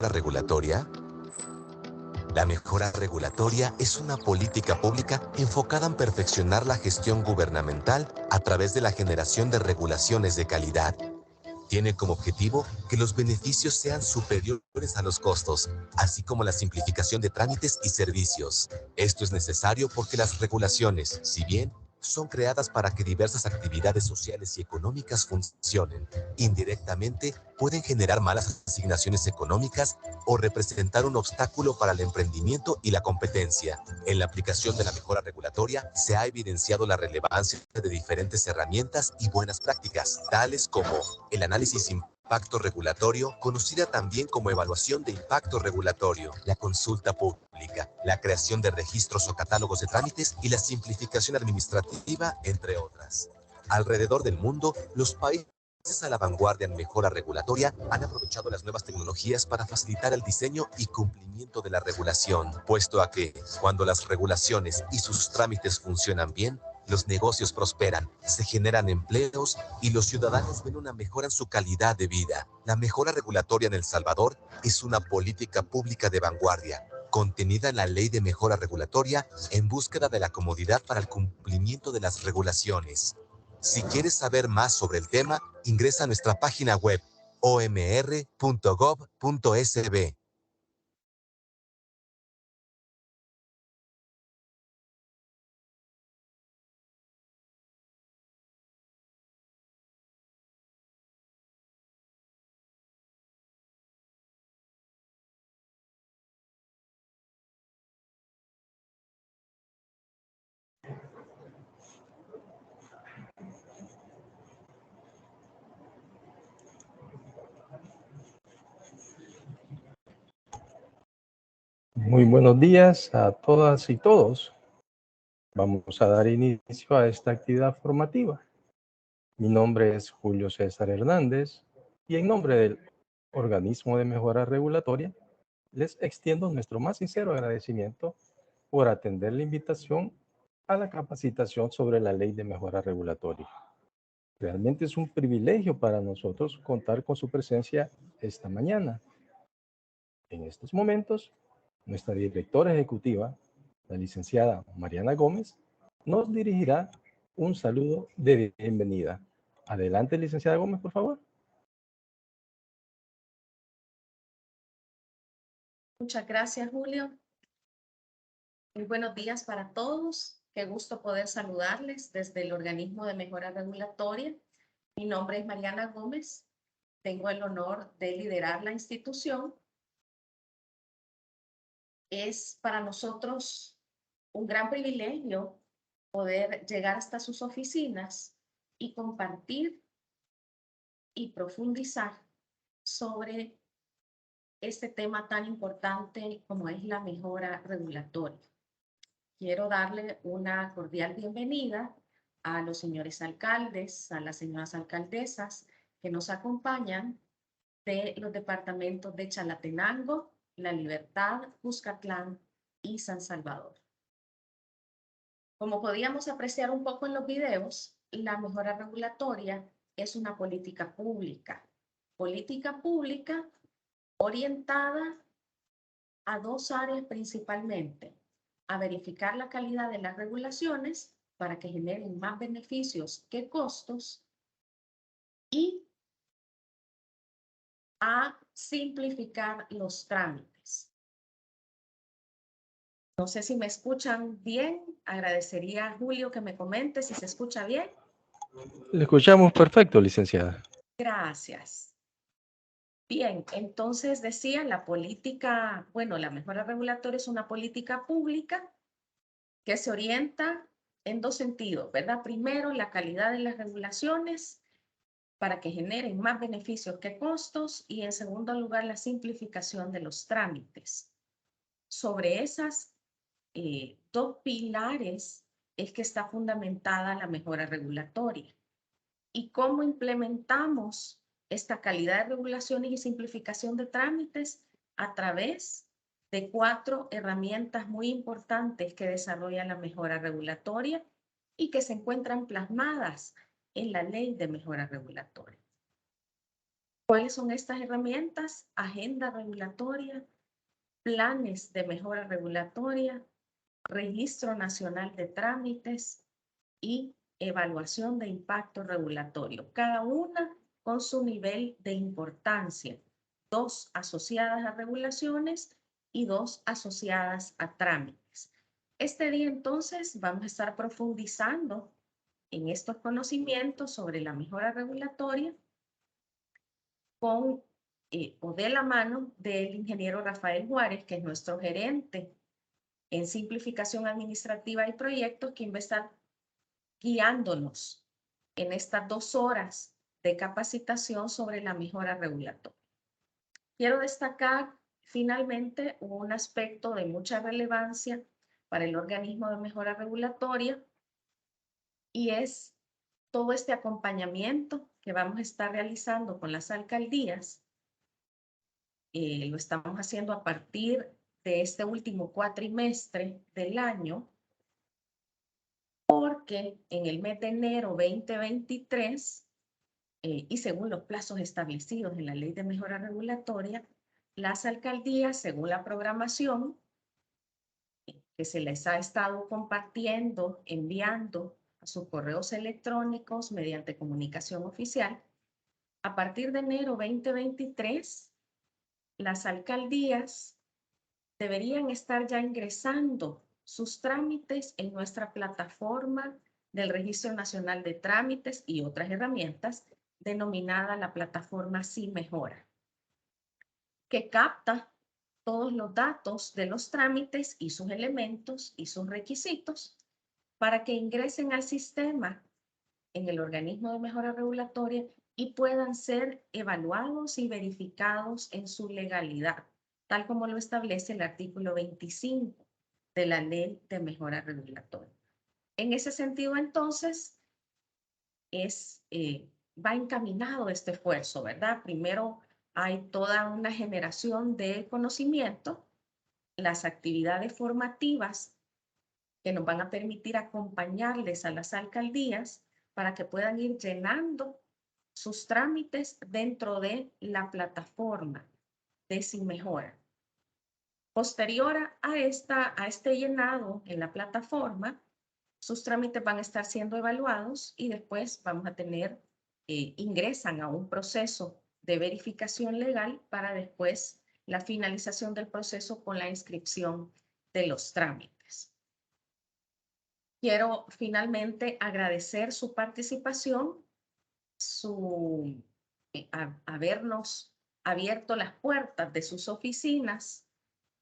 regulatoria? La mejora regulatoria es una política pública enfocada en perfeccionar la gestión gubernamental a través de la generación de regulaciones de calidad. Tiene como objetivo que los beneficios sean superiores a los costos, así como la simplificación de trámites y servicios. Esto es necesario porque las regulaciones, si bien son creadas para que diversas actividades sociales y económicas funcionen, indirectamente pueden generar malas asignaciones económicas o representar un obstáculo para el emprendimiento y la competencia. En la aplicación de la mejora regulatoria se ha evidenciado la relevancia de diferentes herramientas y buenas prácticas, tales como el análisis impacto regulatorio, conocida también como evaluación de impacto regulatorio, la consulta pública, la creación de registros o catálogos de trámites y la simplificación administrativa, entre otras. Alrededor del mundo, los países a la vanguardia en mejora regulatoria han aprovechado las nuevas tecnologías para facilitar el diseño y cumplimiento de la regulación, puesto a que, cuando las regulaciones y sus trámites funcionan bien, los negocios prosperan, se generan empleos y los ciudadanos ven una mejora en su calidad de vida. La mejora regulatoria en El Salvador es una política pública de vanguardia, contenida en la Ley de Mejora Regulatoria en búsqueda de la comodidad para el cumplimiento de las regulaciones. Si quieres saber más sobre el tema, ingresa a nuestra página web omr.gov.sb. Muy buenos días a todas y todos. Vamos a dar inicio a esta actividad formativa. Mi nombre es Julio César Hernández y en nombre del Organismo de Mejora Regulatoria les extiendo nuestro más sincero agradecimiento por atender la invitación a la capacitación sobre la Ley de Mejora Regulatoria. Realmente es un privilegio para nosotros contar con su presencia esta mañana. En estos momentos, nuestra directora ejecutiva, la licenciada Mariana Gómez, nos dirigirá un saludo de bienvenida. Adelante, licenciada Gómez, por favor. Muchas gracias, Julio. Muy buenos días para todos. Qué gusto poder saludarles desde el Organismo de Mejora Regulatoria. Mi nombre es Mariana Gómez. Tengo el honor de liderar la institución. Es para nosotros un gran privilegio poder llegar hasta sus oficinas y compartir y profundizar sobre este tema tan importante como es la mejora regulatoria. Quiero darle una cordial bienvenida a los señores alcaldes, a las señoras alcaldesas que nos acompañan de los departamentos de Chalatenango, La Libertad, Cuscatlán y San Salvador. Como podíamos apreciar un poco en los videos, la mejora regulatoria es una política pública orientada a dos áreas principalmente: a verificar la calidad de las regulaciones para que generen más beneficios que costos y a simplificar los trámites. No sé si me escuchan bien. Agradecería a Julio que me comente si se escucha bien. Le escuchamos perfecto, licenciada. Gracias. Bien, entonces decía la política, bueno, la mejora regulatoria es una política pública que se orienta en dos sentidos, ¿verdad? Primero, la calidad de las regulaciones para que generen más beneficios que costos, y en segundo lugar, la simplificación de los trámites. Sobre esas dos pilares es que está fundamentada la mejora regulatoria. ¿Y cómo implementamos esta calidad de regulaciones y simplificación de trámites? A través de 4 herramientas muy importantes que desarrolla la mejora regulatoria y que se encuentran plasmadas en la Ley de Mejora Regulatoria. ¿Cuáles son estas herramientas? Agenda regulatoria, planes de mejora regulatoria, Registro Nacional de Trámites y evaluación de impacto regulatorio, cada una con su nivel de importancia, 2 asociadas a regulaciones y 2 asociadas a trámites. Este día entonces vamos a estar profundizando en estos conocimientos sobre la mejora regulatoria con o de la mano del ingeniero Rafael Juárez, que es nuestro gerente en simplificación administrativa y proyectos, quien va a estar guiándonos en estas 2 horas de capacitación sobre la mejora regulatoria. Quiero destacar finalmente un aspecto de mucha relevancia para el organismo de mejora regulatoria y es todo este acompañamiento que vamos a estar realizando con las alcaldías. Lo estamos haciendo a partir de este último cuatrimestre del año, porque en el mes de enero 2023, y según los plazos establecidos en la Ley de Mejora Regulatoria, las alcaldías, según la programación que se les ha estado compartiendo, enviando a sus correos electrónicos mediante comunicación oficial, a partir de enero 2023, las alcaldías deberían estar ya ingresando sus trámites en nuestra plataforma del Registro Nacional de Trámites y otras herramientas, denominada la plataforma Sí Mejora, que capta todos los datos de los trámites y sus elementos y sus requisitos para que ingresen al sistema en el organismo de mejora regulatoria y puedan ser evaluados y verificados en su legalidad, tal como lo establece el artículo 25 de la Ley de Mejora Regulatoria. En ese sentido, entonces, va encaminado este esfuerzo, ¿verdad? Primero hay toda una generación de conocimiento, las actividades formativas que nos van a permitir acompañarles a las alcaldías para que puedan ir llenando sus trámites dentro de la plataforma de Sin Mejora. Posterior a este llenado en la plataforma, sus trámites van a estar siendo evaluados y después vamos a tener, ingresan a un proceso de verificación legal para después la finalización del proceso con la inscripción de los trámites. Quiero finalmente agradecer su participación, habernos abierto las puertas de sus oficinas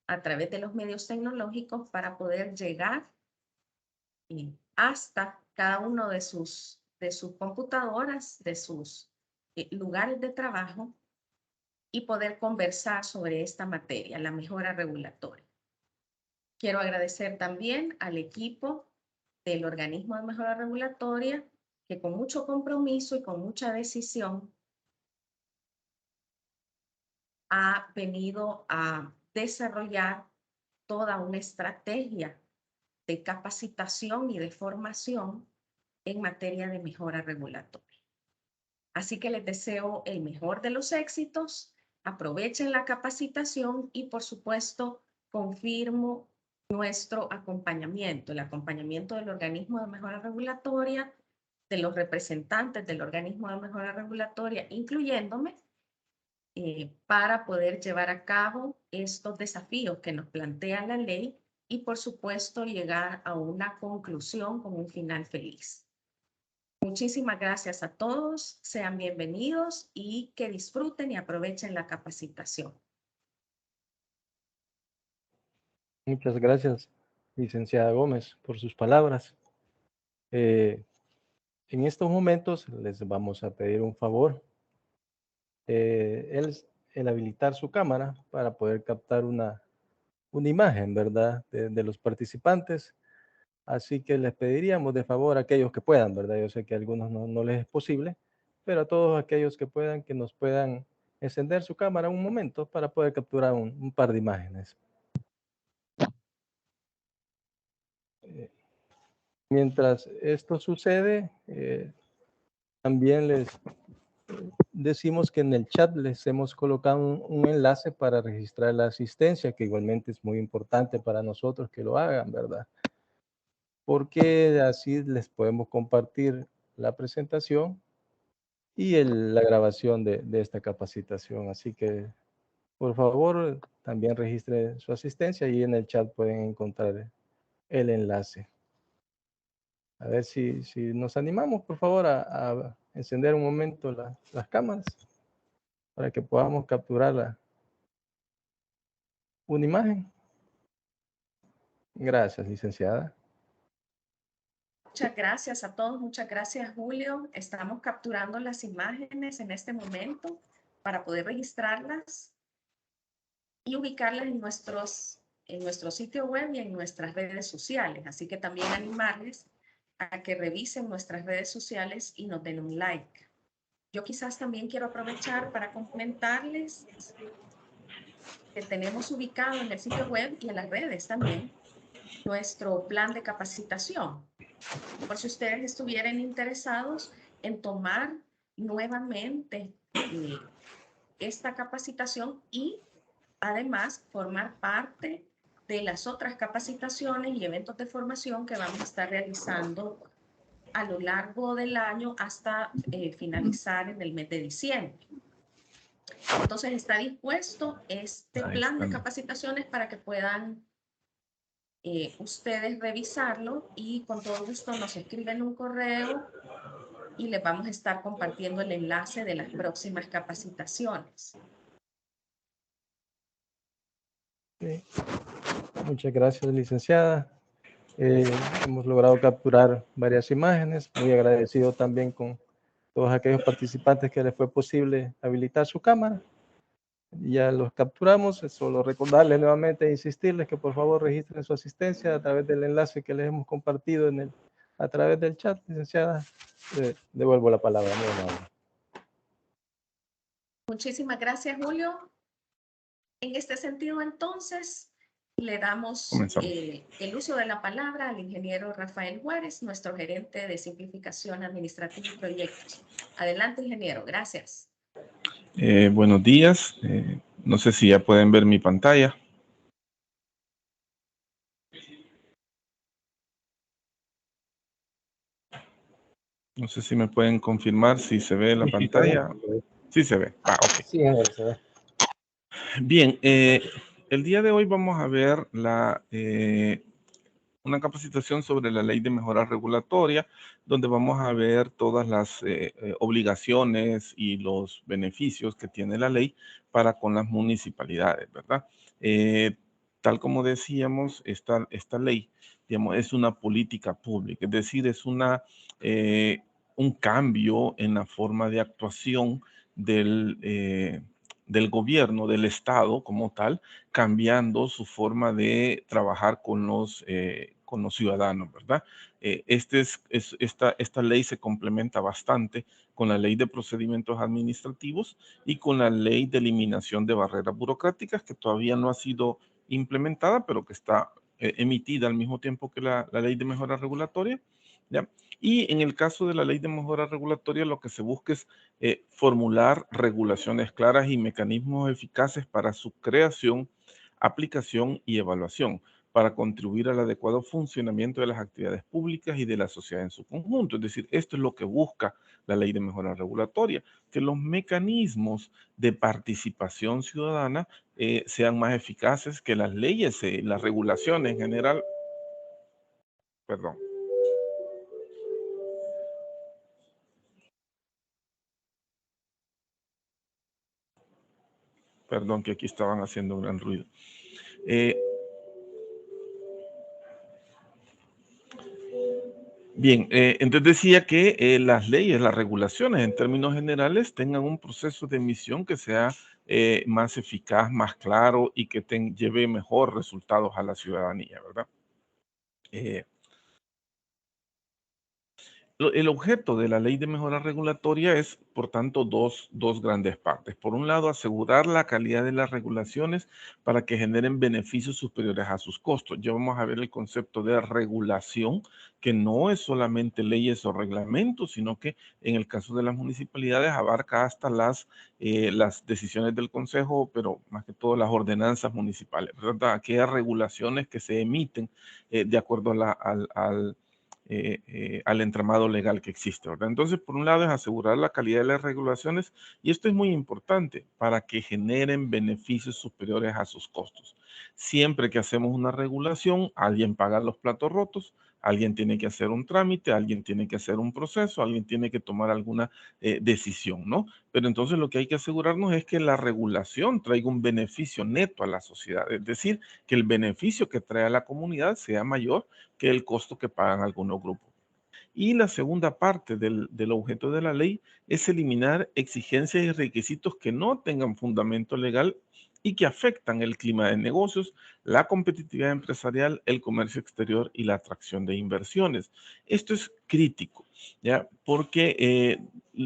a través de los medios tecnológicos para poder llegar hasta cada uno de sus computadoras, de sus lugares de trabajo y poder conversar sobre esta materia, la mejora regulatoria. Quiero agradecer también al equipo del organismo de mejora regulatoria que con mucho compromiso y con mucha decisión ha venido a desarrollar toda una estrategia de capacitación y de formación en materia de mejora regulatoria. Así que les deseo el mejor de los éxitos, aprovechen la capacitación y por supuesto confirmo nuestro acompañamiento, el acompañamiento del organismo de mejora regulatoria, de los representantes del organismo de mejora regulatoria, incluyéndome, para poder llevar a cabo estos desafíos que nos plantea la ley y por supuesto llegar a una conclusión con un final feliz. Muchísimas gracias a todos, sean bienvenidos y que disfruten y aprovechen la capacitación. Muchas gracias, licenciada Gómez, por sus palabras. En estos momentos les vamos a pedir un favor. El habilitar su cámara para poder captar una imagen, ¿verdad? De los participantes. Así que les pediríamos de favor a aquellos que puedan, ¿verdad? Yo sé que a algunos no les es posible, pero a todos aquellos que puedan, que nos puedan encender su cámara un momento para poder capturar un par de imágenes. Mientras esto sucede, también les decimos que en el chat les hemos colocado un enlace para registrar la asistencia, que igualmente es muy importante para nosotros que lo hagan, ¿verdad? Porque así les podemos compartir la presentación y la grabación de esta capacitación. Así que, por favor, también registre su asistencia y en el chat pueden encontrar el enlace. A ver si nos animamos, por favor, a encender un momento las cámaras para que podamos capturar una imagen. Gracias, licenciada. Muchas gracias a todos, muchas gracias, Julio. Estamos capturando las imágenes en este momento para poder registrarlas y ubicarlas en nuestro sitio web y en nuestras redes sociales. Así que también animarles a que revisen nuestras redes sociales y nos den un like. Yo quizás también quiero aprovechar para comentarles que tenemos ubicado en el sitio web y en las redes también nuestro plan de capacitación. Por si ustedes estuvieran interesados en tomar nuevamente esta capacitación y además formar parte de las otras capacitaciones y eventos de formación que vamos a estar realizando a lo largo del año hasta finalizar en el mes de diciembre. Entonces está dispuesto este plan de capacitaciones para que puedan ustedes revisarlo y con todo gusto nos escriben un correo y les vamos a estar compartiendo el enlace de las próximas capacitaciones. Sí. Muchas gracias, licenciada. Hemos logrado capturar varias imágenes. Muy agradecido también con todos aquellos participantes que les fue posible habilitar su cámara. Ya los capturamos. Es solo recordarles nuevamente e insistirles que por favor registren su asistencia a través del enlace que les hemos compartido a través del chat. Licenciada, devuelvo la palabra. Muy amable. Muchísimas gracias, Julio. En este sentido, entonces, le damos el uso de la palabra al ingeniero Rafael Juárez, nuestro gerente de simplificación administrativa y proyectos. Adelante, ingeniero. Gracias. Buenos días. No sé si ya pueden ver mi pantalla. No sé si me pueden confirmar si se ve la pantalla. Sí se ve. Ok. Sí, se ve. Bien, el día de hoy vamos a ver una capacitación sobre la ley de mejora regulatoria, donde vamos a ver todas las obligaciones y los beneficios que tiene la ley para con las municipalidades, ¿verdad? Tal como decíamos, esta ley, digamos, es una política pública, es decir, es un cambio en la forma de actuación del gobierno, del Estado como tal, cambiando su forma de trabajar con los ciudadanos, ¿verdad? Esta ley se complementa bastante con la ley de procedimientos administrativos y con la ley de eliminación de barreras burocráticas, que todavía no ha sido implementada, pero que está emitida al mismo tiempo que la ley de mejora regulatoria, ¿ya? Y en el caso de la ley de mejora regulatoria, lo que se busca es formular regulaciones claras y mecanismos eficaces para su creación, aplicación y evaluación, para contribuir al adecuado funcionamiento de las actividades públicas y de la sociedad en su conjunto. Es decir, esto es lo que busca la ley de mejora regulatoria, que los mecanismos de participación ciudadana sean más eficaces, que las leyes, las regulaciones en general, perdón. Perdón, que aquí estaban haciendo un gran ruido. Bien, entonces decía que las leyes, las regulaciones en términos generales tengan un proceso de emisión que sea más eficaz, más claro y que lleve mejor resultados a la ciudadanía, ¿verdad? El objeto de la ley de mejora regulatoria es, por tanto, dos grandes partes. Por un lado, asegurar la calidad de las regulaciones para que generen beneficios superiores a sus costos. Ya vamos a ver el concepto de regulación, que no es solamente leyes o reglamentos, sino que en el caso de las municipalidades abarca hasta las decisiones del Consejo, pero más que todo las ordenanzas municipales, ¿verdad? Aquellas regulaciones que se emiten de acuerdo al entramado legal que existe, ¿verdad? Entonces, por un lado es asegurar la calidad de las regulaciones y esto es muy importante para que generen beneficios superiores a sus costos. Siempre que hacemos una regulación, alguien paga los platos rotos, alguien tiene que hacer un trámite, alguien tiene que hacer un proceso, alguien tiene que tomar alguna decisión, ¿no? Pero entonces lo que hay que asegurarnos es que la regulación traiga un beneficio neto a la sociedad, es decir, que el beneficio que trae a la comunidad sea mayor que el costo que pagan algunos grupos. Y la segunda parte del objeto de la ley es eliminar exigencias y requisitos que no tengan fundamento legal y que afectan el clima de negocios, la competitividad empresarial, el comercio exterior y la atracción de inversiones. Esto es crítico, ¿ya? Porque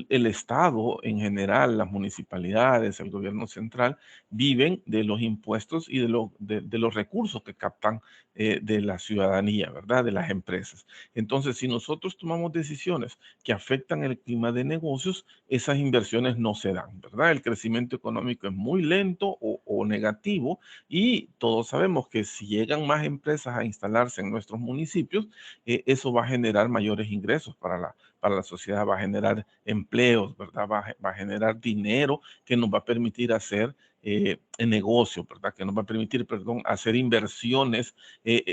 el Estado en general, las municipalidades, el gobierno central, viven de los impuestos y de los recursos que captan de la ciudadanía, ¿verdad? De las empresas. Entonces, si nosotros tomamos decisiones que afectan el clima de negocios, esas inversiones no se dan, ¿verdad? El crecimiento económico es muy lento o negativo y todos sabemos que si llegan más empresas a instalarse en nuestros municipios, eso va a generar mayores ingresos para la sociedad, va a generar empleos, ¿verdad? Va a generar dinero que nos va a permitir hacer en negocio, ¿verdad? Que nos va a permitir, perdón, hacer inversiones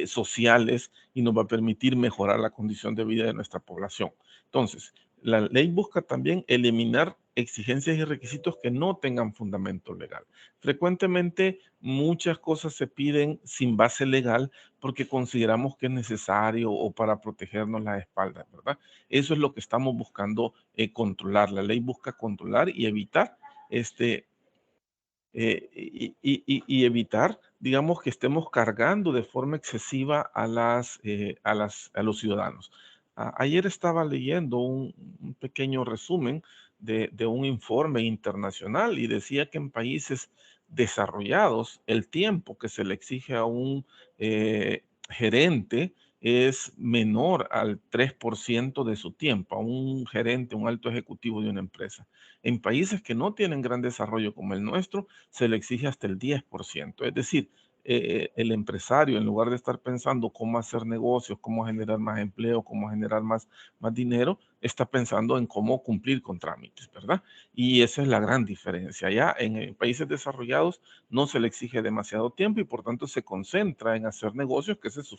sociales y nos va a permitir mejorar la condición de vida de nuestra población. Entonces, la ley busca también eliminar exigencias y requisitos que no tengan fundamento legal. Frecuentemente, muchas cosas se piden sin base legal porque consideramos que es necesario o para protegernos la espalda, ¿verdad? Eso es lo que estamos buscando controlar. La ley busca controlar y evitar y evitar, digamos, que estemos cargando de forma excesiva a los ciudadanos. Ayer estaba leyendo un pequeño resumen de un informe internacional y decía que en países desarrollados el tiempo que se le exige a un gerente es menor al 3% de su tiempo, a un gerente, un alto ejecutivo de una empresa. En países que no tienen gran desarrollo como el nuestro, se le exige hasta el 10%. Es decir, el empresario, en lugar de estar pensando cómo hacer negocios, cómo generar más empleo, cómo generar más dinero, está pensando en cómo cumplir con trámites, ¿verdad? Y esa es la gran diferencia. Ya en países desarrollados no se le exige demasiado tiempo y por tanto se concentra en hacer negocios, que esa es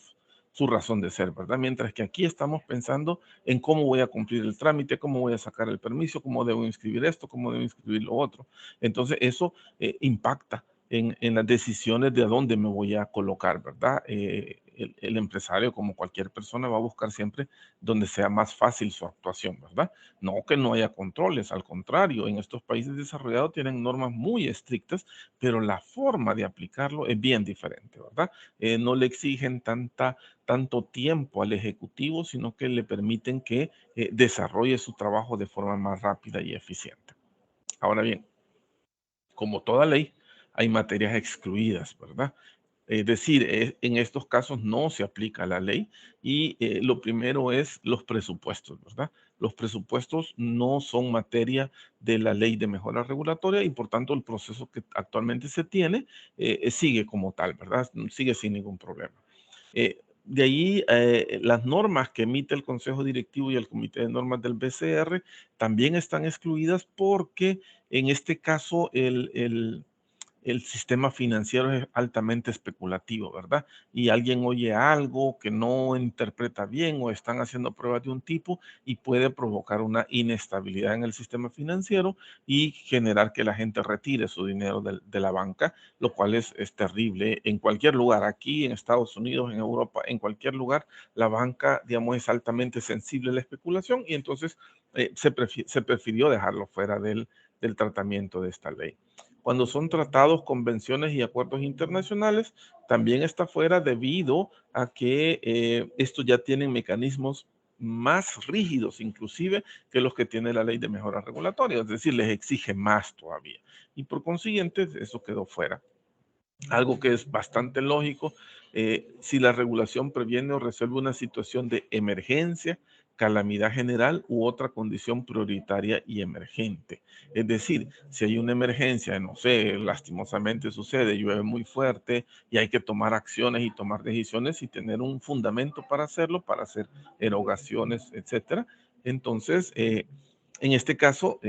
su razón de ser, ¿verdad? Mientras que aquí estamos pensando en cómo voy a cumplir el trámite, cómo voy a sacar el permiso, cómo debo inscribir esto, cómo debo inscribir lo otro. Entonces eso impacta en las decisiones de a dónde me voy a colocar, ¿verdad? El empresario, como cualquier persona, va a buscar siempre donde sea más fácil su actuación, ¿verdad? No que no haya controles, al contrario, en estos países desarrollados tienen normas muy estrictas, pero la forma de aplicarlo es bien diferente, ¿verdad? No le exigen tanto tiempo al ejecutivo, sino que le permiten que desarrolle su trabajo de forma más rápida y eficiente. Ahora bien, como toda ley, hay materias excluidas, ¿verdad? Es decir, en estos casos no se aplica la ley y lo primero es los presupuestos, ¿verdad? Los presupuestos no son materia de la ley de mejora regulatoria y por tanto el proceso que actualmente se tiene sigue como tal, ¿verdad? Sigue sin ningún problema. De ahí, las normas que emite el Consejo Directivo y el Comité de Normas del BCR también están excluidas porque en este caso el sistema financiero es altamente especulativo, ¿verdad? Y alguien oye algo que no interpreta bien o están haciendo pruebas de un tipo y puede provocar una inestabilidad en el sistema financiero y generar que la gente retire su dinero de la banca, lo cual es terrible en cualquier lugar, aquí en Estados Unidos, en Europa, en cualquier lugar, la banca, digamos, es altamente sensible a la especulación y entonces se prefirió dejarlo fuera del tratamiento de esta ley. Cuando son tratados, convenciones y acuerdos internacionales, también está fuera debido a que estos ya tienen mecanismos más rígidos inclusive que los que tiene la ley de mejora regulatoria, es decir, les exige más todavía. Y por consiguiente, eso quedó fuera. Algo que es bastante lógico, si la regulación previene o resuelve una situación de emergencia, calamidad general u otra condición prioritaria y emergente. Es decir, si hay una emergencia, no sé, lastimosamente sucede, llueve muy fuerte y hay que tomar acciones y tomar decisiones y tener un fundamento para hacerlo, para hacer erogaciones, etcétera. Entonces, en este caso,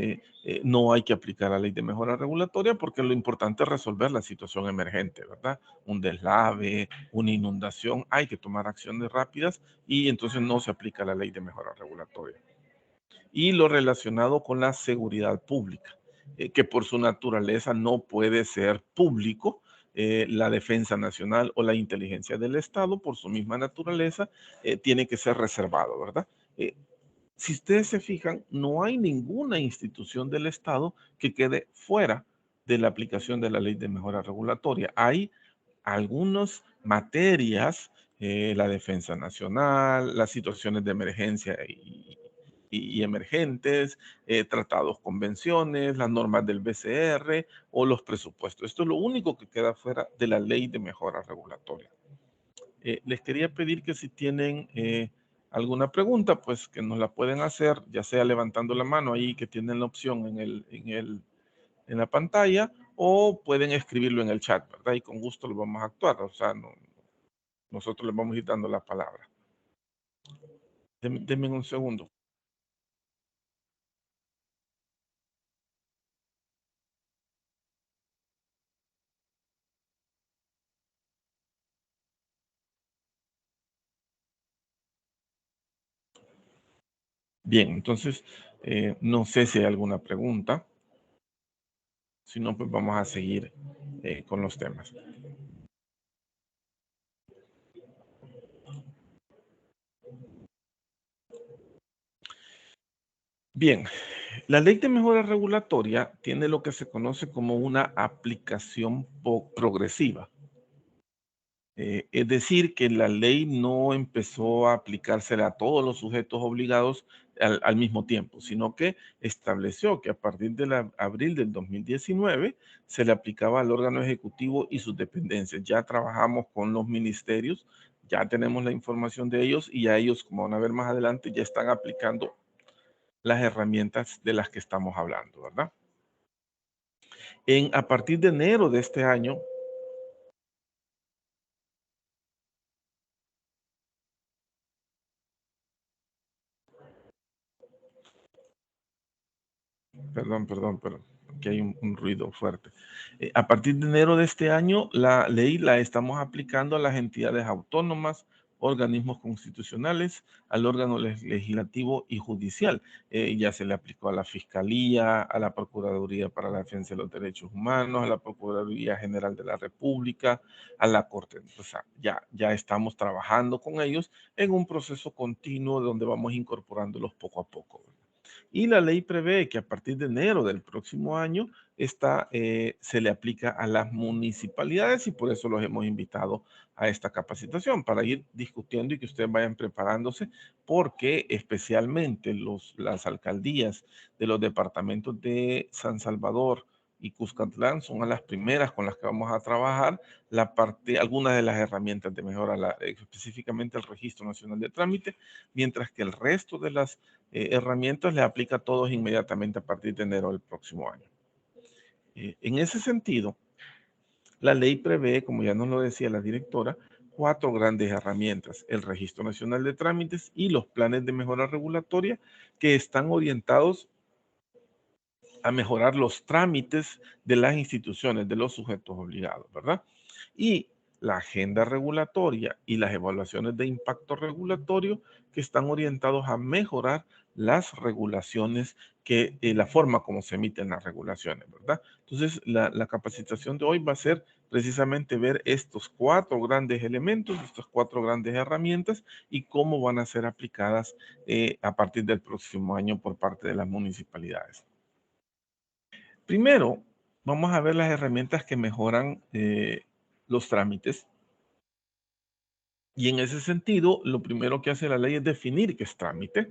no hay que aplicar la ley de mejora regulatoria porque lo importante es resolver la situación emergente, ¿verdad? Un deslave, una inundación, hay que tomar acciones rápidas y entonces no se aplica la ley de mejora regulatoria. Y lo relacionado con la seguridad pública, que por su naturaleza no puede ser público, la defensa nacional o la inteligencia del Estado, por su misma naturaleza, tiene que ser reservado, ¿verdad? Si ustedes se fijan, no hay ninguna institución del Estado que quede fuera de la aplicación de la ley de mejora regulatoria. Hay algunas materias, la defensa nacional, las situaciones de emergencia y emergentes, tratados, convenciones, las normas del BCR o los presupuestos. Esto es lo único que queda fuera de la ley de mejora regulatoria. Les quería pedir que si tienen alguna pregunta, pues que nos la pueden hacer, ya sea levantando la mano ahí que tienen la opción en la pantalla, o pueden escribirlo en el chat, ¿verdad? Y con gusto lo vamos a actuar, o sea, nosotros les vamos a ir dando la palabra. Denme un segundo. Bien, entonces, no sé si hay alguna pregunta. Si no, pues vamos a seguir con los temas. Bien, la ley de mejora regulatoria tiene lo que se conoce como una aplicación progresiva. Es decir, que la ley no empezó a aplicársela a todos los sujetos obligados al mismo tiempo, sino que estableció que a partir de abril del 2019 se le aplicaba al órgano ejecutivo y sus dependencias. Ya trabajamos con los ministerios, ya tenemos la información de ellos y a ellos, como van a ver más adelante, ya están aplicando las herramientas de las que estamos hablando, ¿verdad? A partir de enero de este año, perdón, pero aquí hay un ruido fuerte. A partir de enero de este año, la ley la estamos aplicando a las entidades autónomas, organismos constitucionales, al órgano legislativo y judicial. Ya se le aplicó a la Fiscalía, a la Procuraduría para la Defensa de los Derechos Humanos, a la Procuraduría General de la República, a la Corte. O sea, ya estamos trabajando con ellos en un proceso continuo donde vamos incorporándolos poco a poco. Y la ley prevé que a partir de enero del próximo año se le aplica a las municipalidades y por eso los hemos invitado a esta capacitación para ir discutiendo y que ustedes vayan preparándose porque especialmente las alcaldías de los departamentos de San Salvador y Cuscatlán son a las primeras con las que vamos a trabajar algunas de las herramientas de mejora, específicamente el Registro Nacional de Trámite, mientras que el resto de las herramientas le aplica a todos inmediatamente a partir de enero del próximo año. En ese sentido, la ley prevé, como ya nos lo decía la directora, 4 grandes herramientas: el Registro Nacional de Trámites y los planes de mejora regulatoria que están orientados a mejorar los trámites de las instituciones, de los sujetos obligados, ¿verdad? Y la agenda regulatoria y las evaluaciones de impacto regulatorio que están orientados a mejorar las regulaciones, la forma como se emiten las regulaciones, ¿verdad? Entonces, la capacitación de hoy va a ser precisamente ver estos 4 grandes elementos, estas 4 grandes herramientas y cómo van a ser aplicadas a partir del próximo año por parte de las municipalidades. Primero, vamos a ver las herramientas que mejoran los trámites. Y en ese sentido, lo primero que hace la ley es definir qué es trámite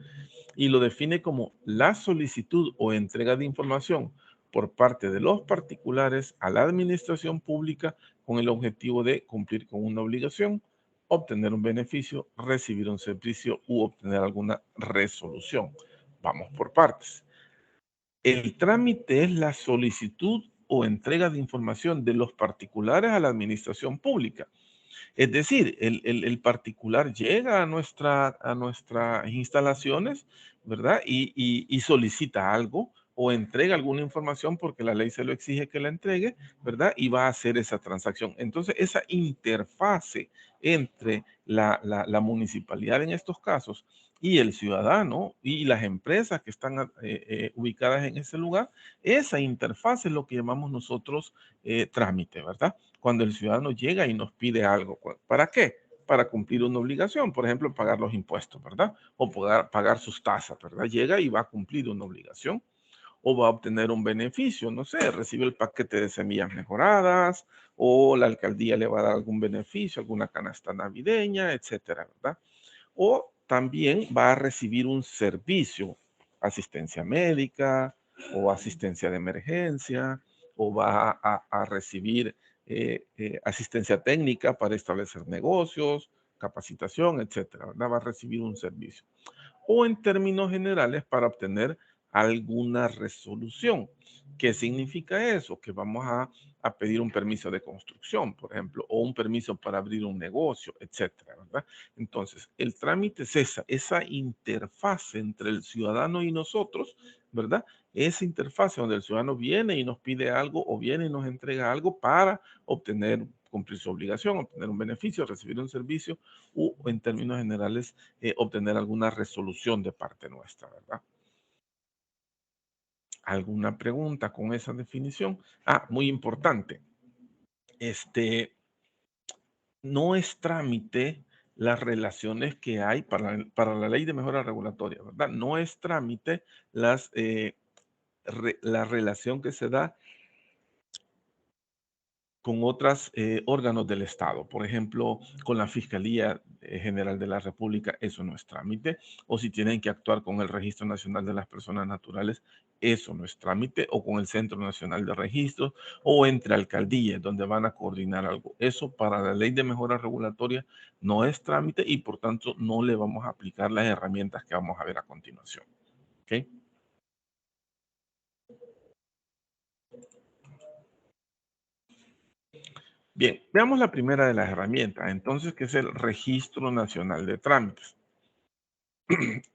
y lo define como la solicitud o entrega de información por parte de los particulares a la administración pública con el objetivo de cumplir con una obligación, obtener un beneficio, recibir un servicio u obtener alguna resolución. Vamos por partes. El trámite es la solicitud o entrega de información de los particulares a la administración pública. Es decir, el particular llega a nuestras instalaciones, ¿verdad? Y solicita algo o entrega alguna información porque la ley se lo exige que la entregue, ¿verdad? Y va a hacer esa transacción. Entonces, esa interfase entre la municipalidad en estos casos y el ciudadano y las empresas que están ubicadas en ese lugar, esa interfase es lo que llamamos nosotros trámite, ¿verdad? Cuando el ciudadano llega y nos pide algo. ¿Para qué? Para cumplir una obligación, por ejemplo, pagar los impuestos, ¿verdad? O pagar sus tasas, ¿verdad? Llega y va a cumplir una obligación o va a obtener un beneficio, no sé, recibe el paquete de semillas mejoradas o la alcaldía le va a dar algún beneficio, alguna canasta navideña, etcétera, ¿verdad? O también va a recibir un servicio, asistencia médica o asistencia de emergencia, o va a recibir asistencia técnica para establecer negocios, capacitación, etcétera, ¿verdad? Va a recibir un servicio. O en términos generales para obtener alguna resolución. ¿Qué significa eso? Que vamos a pedir un permiso de construcción, por ejemplo, o un permiso para abrir un negocio, etcétera, ¿verdad? Entonces, el trámite es esa interfase entre el ciudadano y nosotros, ¿verdad? Esa interfase donde el ciudadano viene y nos pide algo o viene y nos entrega algo para obtener, cumplir su obligación, obtener un beneficio, recibir un servicio o en términos generales obtener alguna resolución de parte nuestra, ¿verdad? ¿Alguna pregunta con esa definición? Muy importante. No es trámite las relaciones que hay para la ley de mejora regulatoria, ¿verdad? No es trámite la relación que se da con otros órganos del Estado. Por ejemplo, con la Fiscalía General de la República, eso no es trámite. O si tienen que actuar con el Registro Nacional de las Personas Naturales, eso no es trámite. O con el Centro Nacional de Registros, o entre alcaldías, donde van a coordinar algo. Eso para la ley de mejora regulatoria no es trámite y por tanto no le vamos a aplicar las herramientas que vamos a ver a continuación. ¿Ok? Bien, veamos la primera de las herramientas, entonces, que es el Registro Nacional de Trámites.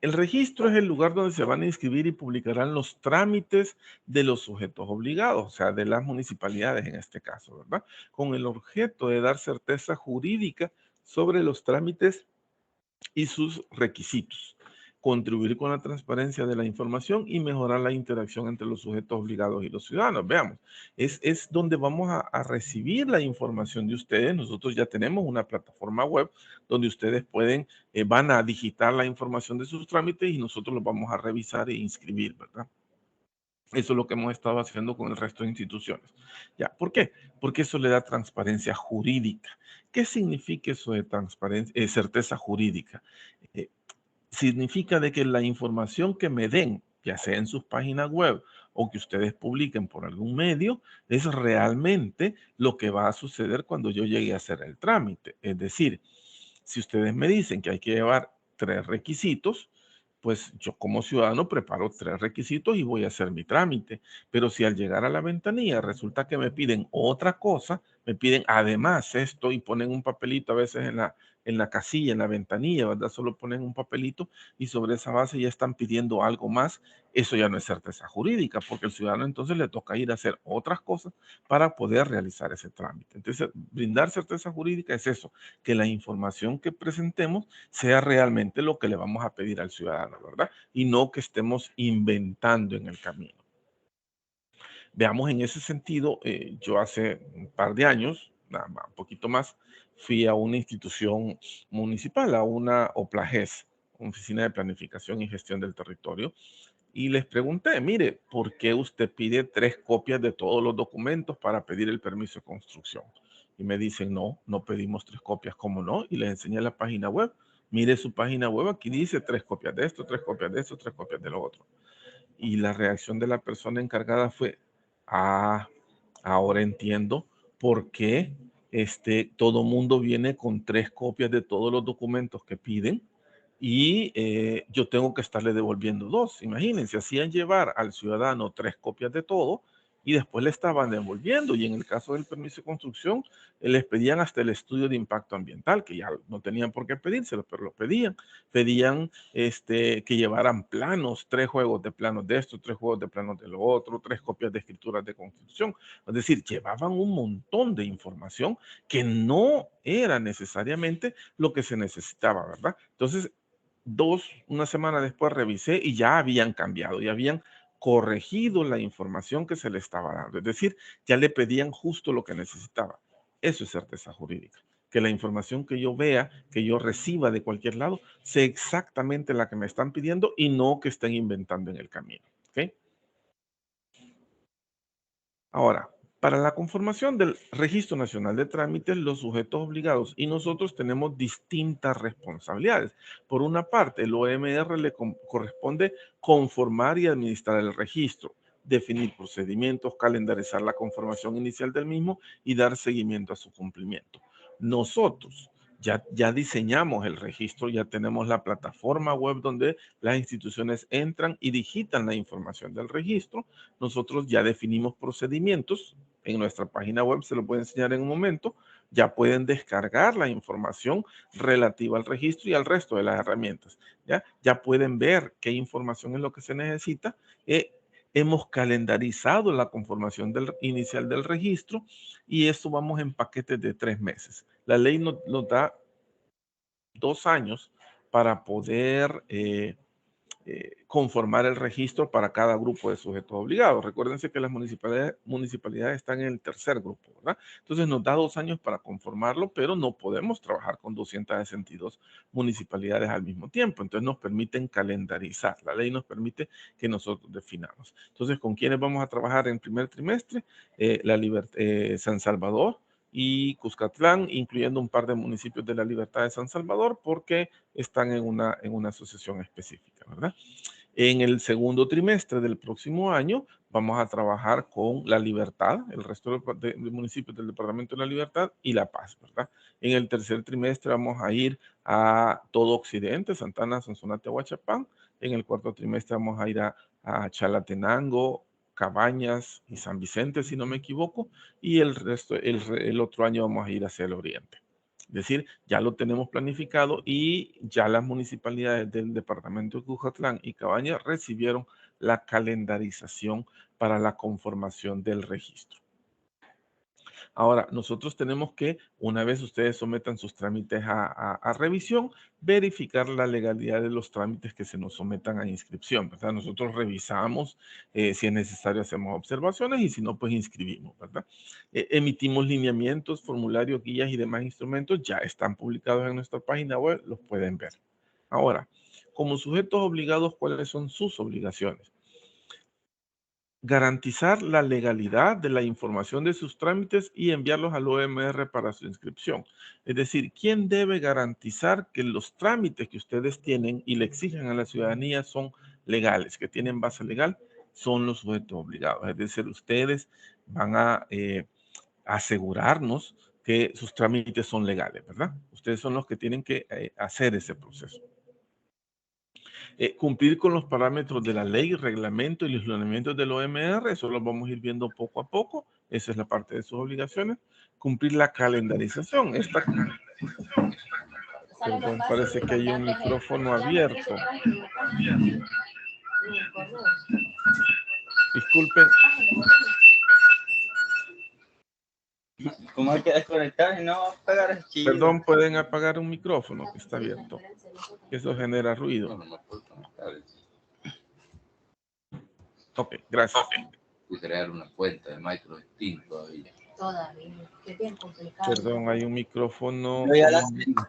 El registro es el lugar donde se van a inscribir y publicarán los trámites de los sujetos obligados, o sea, de las municipalidades en este caso, ¿verdad? Con el objeto de dar certeza jurídica sobre los trámites y sus requisitos, contribuir con la transparencia de la información y mejorar la interacción entre los sujetos obligados y los ciudadanos. Veamos, es donde vamos a recibir la información de ustedes. Nosotros ya tenemos una plataforma web donde ustedes van a digitar la información de sus trámites y nosotros los vamos a revisar e inscribir, ¿verdad? Eso es lo que hemos estado haciendo con el resto de instituciones. ¿Ya? ¿Por qué? Porque eso le da transparencia jurídica. ¿Qué significa eso de transparencia, certeza jurídica? Significa de que la información que me den, ya sea en sus páginas web o que ustedes publiquen por algún medio, es realmente lo que va a suceder cuando yo llegue a hacer el trámite. Es decir, si ustedes me dicen que hay que llevar 3 requisitos, pues yo como ciudadano preparo 3 requisitos y voy a hacer mi trámite. Pero si al llegar a la ventanilla resulta que me piden otra cosa, me piden además esto y ponen un papelito a veces en la casilla, en la ventanilla, ¿verdad? Solo ponen un papelito y sobre esa base ya están pidiendo algo más. Eso ya no es certeza jurídica, porque el ciudadano entonces le toca ir a hacer otras cosas para poder realizar ese trámite. Entonces, brindar certeza jurídica es eso, que la información que presentemos sea realmente lo que le vamos a pedir al ciudadano, ¿verdad? Y no que estemos inventando en el camino. Veamos, en ese sentido, yo hace un par de años, nada más, un poquito más, fui a una institución municipal, a una OPLAGES, Oficina de Planificación y Gestión del Territorio, y les pregunté, mire, ¿por qué usted pide 3 copias de todos los documentos para pedir el permiso de construcción? Y me dicen, no, no pedimos 3 copias, ¿cómo no? Y les enseñé la página web. Mire su página web, aquí dice 3 copias de esto, 3 copias de esto, 3 copias de lo otro. Y la reacción de la persona encargada fue, ahora entiendo por qué todo mundo viene con 3 copias de todos los documentos que piden y yo tengo que estarle devolviendo 2. Imagínense, hacían llevar al ciudadano 3 copias de todo y después le estaban devolviendo. Y en el caso del permiso de construcción, les pedían hasta el estudio de impacto ambiental, que ya no tenían por qué pedírselo, pero lo pedían. Pedían que llevaran planos, 3 juegos de planos de esto, 3 juegos de planos de lo otro, 3 copias de escrituras de construcción. Es decir, llevaban un montón de información que no era necesariamente lo que se necesitaba, ¿verdad? Entonces, una semana después revisé y ya habían cambiado, ya habían corregido la información que se le estaba dando. Es decir, ya le pedían justo lo que necesitaba. Eso es certeza jurídica. Que la información que yo vea, que yo reciba de cualquier lado, sea exactamente la que me están pidiendo y no que estén inventando en el camino. ¿Ok? Ahora, para la conformación del Registro Nacional de Trámites, los sujetos obligados y nosotros tenemos distintas responsabilidades. Por una parte, el OMR le corresponde conformar y administrar el registro, definir procedimientos, calendarizar la conformación inicial del mismo y dar seguimiento a su cumplimiento. Nosotros ya diseñamos el registro, ya tenemos la plataforma web donde las instituciones entran y digitan la información del registro. Nosotros ya definimos procedimientos en nuestra página web, se lo voy a enseñar en un momento. Ya pueden descargar la información relativa al registro y al resto de las herramientas. Ya pueden ver qué información es lo que se necesita. Hemos calendarizado la conformación inicial del registro y esto vamos en paquetes de 3 meses. La ley nos da 2 años para poder conformar el registro para cada grupo de sujetos obligados. Recuérdense que las municipalidades están en el tercer grupo, ¿verdad? Entonces nos da 2 años para conformarlo, pero no podemos trabajar con 262 municipalidades al mismo tiempo. Entonces nos permiten calendarizar. La ley nos permite que nosotros definamos. Entonces, ¿con quiénes vamos a trabajar en primer trimestre? San Salvador y Cuscatlán, incluyendo un par de municipios de la Libertad de San Salvador, porque están en una asociación específica, ¿verdad? En el segundo trimestre del próximo año vamos a trabajar con La Libertad, el resto de municipios del Departamento de La Libertad y La Paz, ¿verdad? En el tercer trimestre vamos a ir a todo Occidente, Santana, Sonsonate, Huachapán. En el cuarto trimestre vamos a ir a Chalatenango, Cabañas y San Vicente, si no me equivoco, y el resto, el otro año vamos a ir hacia el oriente. Es decir, ya lo tenemos planificado y ya las municipalidades del departamento de Cujatlán y Cabañas recibieron la calendarización para la conformación del registro. Ahora, nosotros tenemos que, una vez ustedes sometan sus trámites a revisión, verificar la legalidad de los trámites que se nos sometan a inscripción, ¿verdad? Nosotros revisamos, si es necesario hacemos observaciones y si no, pues inscribimos, ¿verdad? Emitimos lineamientos, formularios, guías y demás instrumentos, ya están publicados en nuestra página web, los pueden ver. Ahora, como sujetos obligados, ¿cuáles son sus obligaciones? Garantizar la legalidad de la información de sus trámites y enviarlos al OMR para su inscripción. Es decir, ¿quién debe garantizar que los trámites que ustedes tienen y le exigen a la ciudadanía son legales, que tienen base legal? Son los sujetos obligados. Es decir, ustedes van a asegurarnos que sus trámites son legales, ¿verdad? Ustedes son los que tienen que hacer ese proceso. Cumplir con los parámetros de la ley, reglamento y los lineamientos del OMR, eso lo vamos a ir viendo poco a poco. Esa es la parte de sus obligaciones. Cumplir la calendarización. Perdón, parece que hay un micrófono abierto. Disculpen. ¿Cómo hay que desconectar y no pegar el chillo? Perdón, pueden apagar un micrófono que está abierto. Eso genera ruido. Ok, gracias. Y crear una cuenta de MicroSteam todavía. Perdón, hay un micrófono. Yo ya la tengo.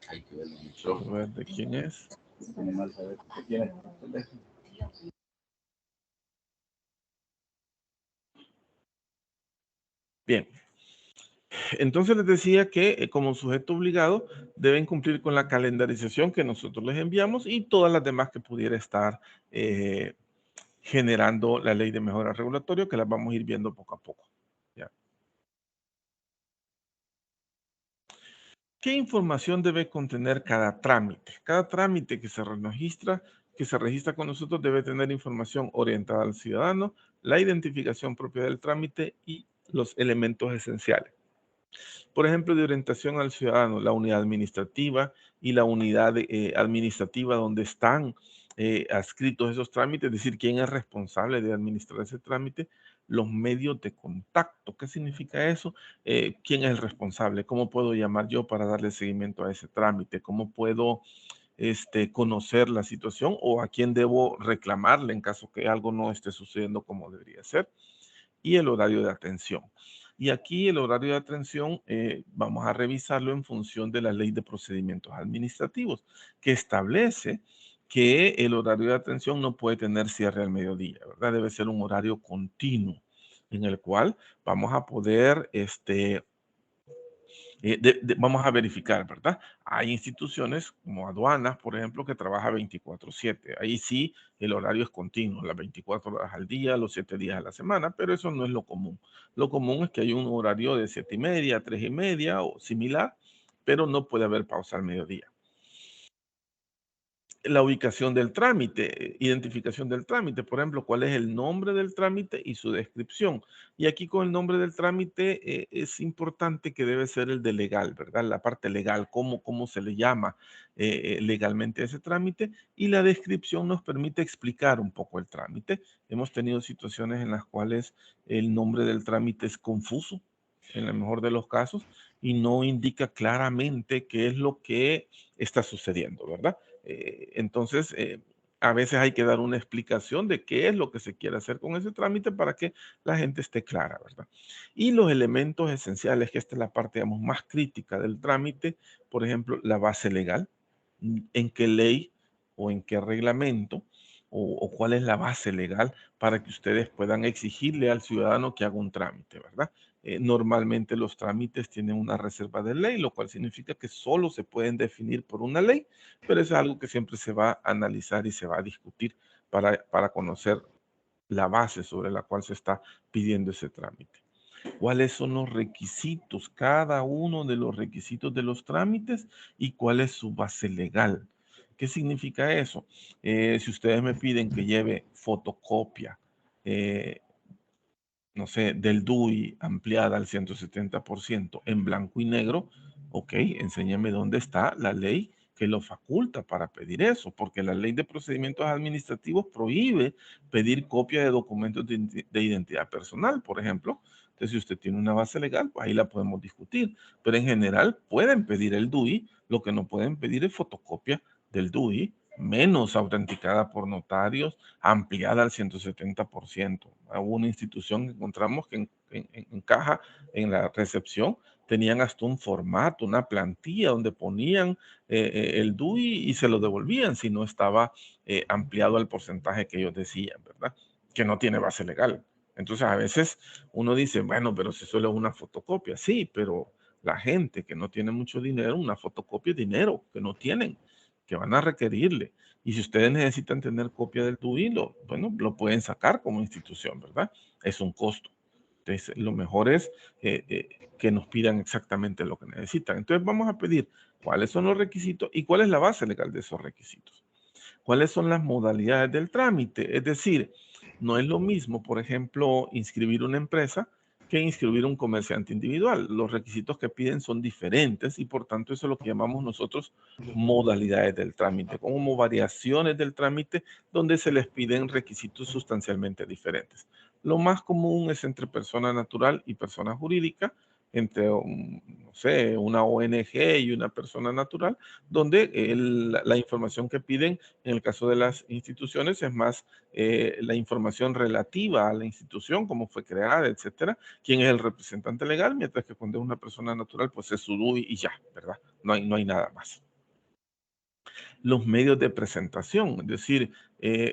Hay que ver el A micrófono. ver de quién es. Bien. Entonces les decía que como sujeto obligado deben cumplir con la calendarización que nosotros les enviamos y todas las demás que pudiera estar generando la ley de mejora regulatoria, que las vamos a ir viendo poco a poco. ¿Ya? ¿Qué información debe contener cada trámite? Cada trámite que se registra con nosotros debe tener información orientada al ciudadano, la identificación propia del trámite y los elementos esenciales. Por ejemplo, de orientación al ciudadano, la unidad administrativa y la unidad administrativa donde están adscritos esos trámites, es decir, quién es responsable de administrar ese trámite, los medios de contacto. ¿Qué significa eso? ¿Quién es el responsable? ¿Cómo puedo llamar yo para darle seguimiento a ese trámite? ¿Cómo puedo conocer la situación o a quién debo reclamarle en caso que algo no esté sucediendo como debería ser? Y el horario de atención. Y aquí el horario de atención vamos a revisarlo en función de la Ley de Procedimientos Administrativos, que establece que el horario de atención no puede tener cierre al mediodía, ¿verdad? Debe ser un horario continuo en el cual vamos a poder vamos a verificar, ¿verdad? Hay instituciones como aduanas, por ejemplo, que trabaja 24/7. Ahí sí, el horario es continuo, las 24 horas al día, los 7 días a la semana, pero eso no es lo común. Lo común es que hay un horario de 7:30, 3:30 o similar, pero no puede haber pausa al mediodía. La ubicación del trámite, identificación del trámite, por ejemplo, cuál es el nombre del trámite y su descripción. Y aquí con el nombre del trámite es importante que debe ser el de legal, ¿verdad? La parte legal, cómo se le llama legalmente a ese trámite, y la descripción nos permite explicar un poco el trámite. Hemos tenido situaciones en las cuales el nombre del trámite es confuso, en el mejor de los casos, y no indica claramente qué es lo que está sucediendo, ¿verdad? Entonces, a veces hay que dar una explicación de qué es lo que se quiere hacer con ese trámite para que la gente esté clara, ¿verdad? Y los elementos esenciales, que esta es la parte, digamos, más crítica del trámite, por ejemplo, la base legal, en qué ley o en qué reglamento o cuál es la base legal para que ustedes puedan exigirle al ciudadano que haga un trámite, ¿verdad? Normalmente los trámites tienen una reserva de ley, lo cual significa que solo se pueden definir por una ley, pero es algo que siempre se va a analizar y se va a discutir para conocer la base sobre la cual se está pidiendo ese trámite. ¿Cuáles son los requisitos, cada uno de los requisitos de los trámites y cuál es su base legal? ¿Qué significa eso? Si ustedes me piden que lleve fotocopia, no sé, del DUI ampliada al 170% en blanco y negro, ok, enséñame dónde está la ley que lo faculta para pedir eso, porque la ley de procedimientos administrativos prohíbe pedir copia de documentos de identidad personal, por ejemplo. Entonces, si usted tiene una base legal, pues ahí la podemos discutir, pero en general pueden pedir el DUI, lo que no pueden pedir es fotocopia del DUI, menos autenticada por notarios, ampliada al 170%. Hubo una institución que encontramos que en caja, en la recepción, tenían hasta un formato, una plantilla donde ponían el DUI y se lo devolvían si no estaba ampliado al porcentaje que ellos decían, ¿verdad? Que no tiene base legal. Entonces, a veces uno dice, bueno, pero si solo es una fotocopia. Sí, pero la gente que no tiene mucho dinero, una fotocopia es dinero que no tienen, que van a requerirle. Y si ustedes necesitan tener copia del DUI, bueno, lo pueden sacar como institución, ¿verdad? Es un costo. Entonces, lo mejor es que nos pidan exactamente lo que necesitan. Entonces, vamos a pedir cuáles son los requisitos y cuál es la base legal de esos requisitos. ¿Cuáles son las modalidades del trámite? Es decir, no es lo mismo, por ejemplo, inscribir una empresa que inscribir un comerciante individual. Los requisitos que piden son diferentes y por tanto eso es lo que llamamos nosotros modalidades del trámite, como variaciones del trámite donde se les piden requisitos sustancialmente diferentes. Lo más común es entre persona natural y persona jurídica, entre, no sé, una ONG y una persona natural, donde la información que piden en el caso de las instituciones es más la información relativa a la institución, cómo fue creada, etcétera, quién es el representante legal, mientras que cuando es una persona natural, pues es su DUI y ya, ¿verdad? No hay nada más. los medios de presentación. Es decir,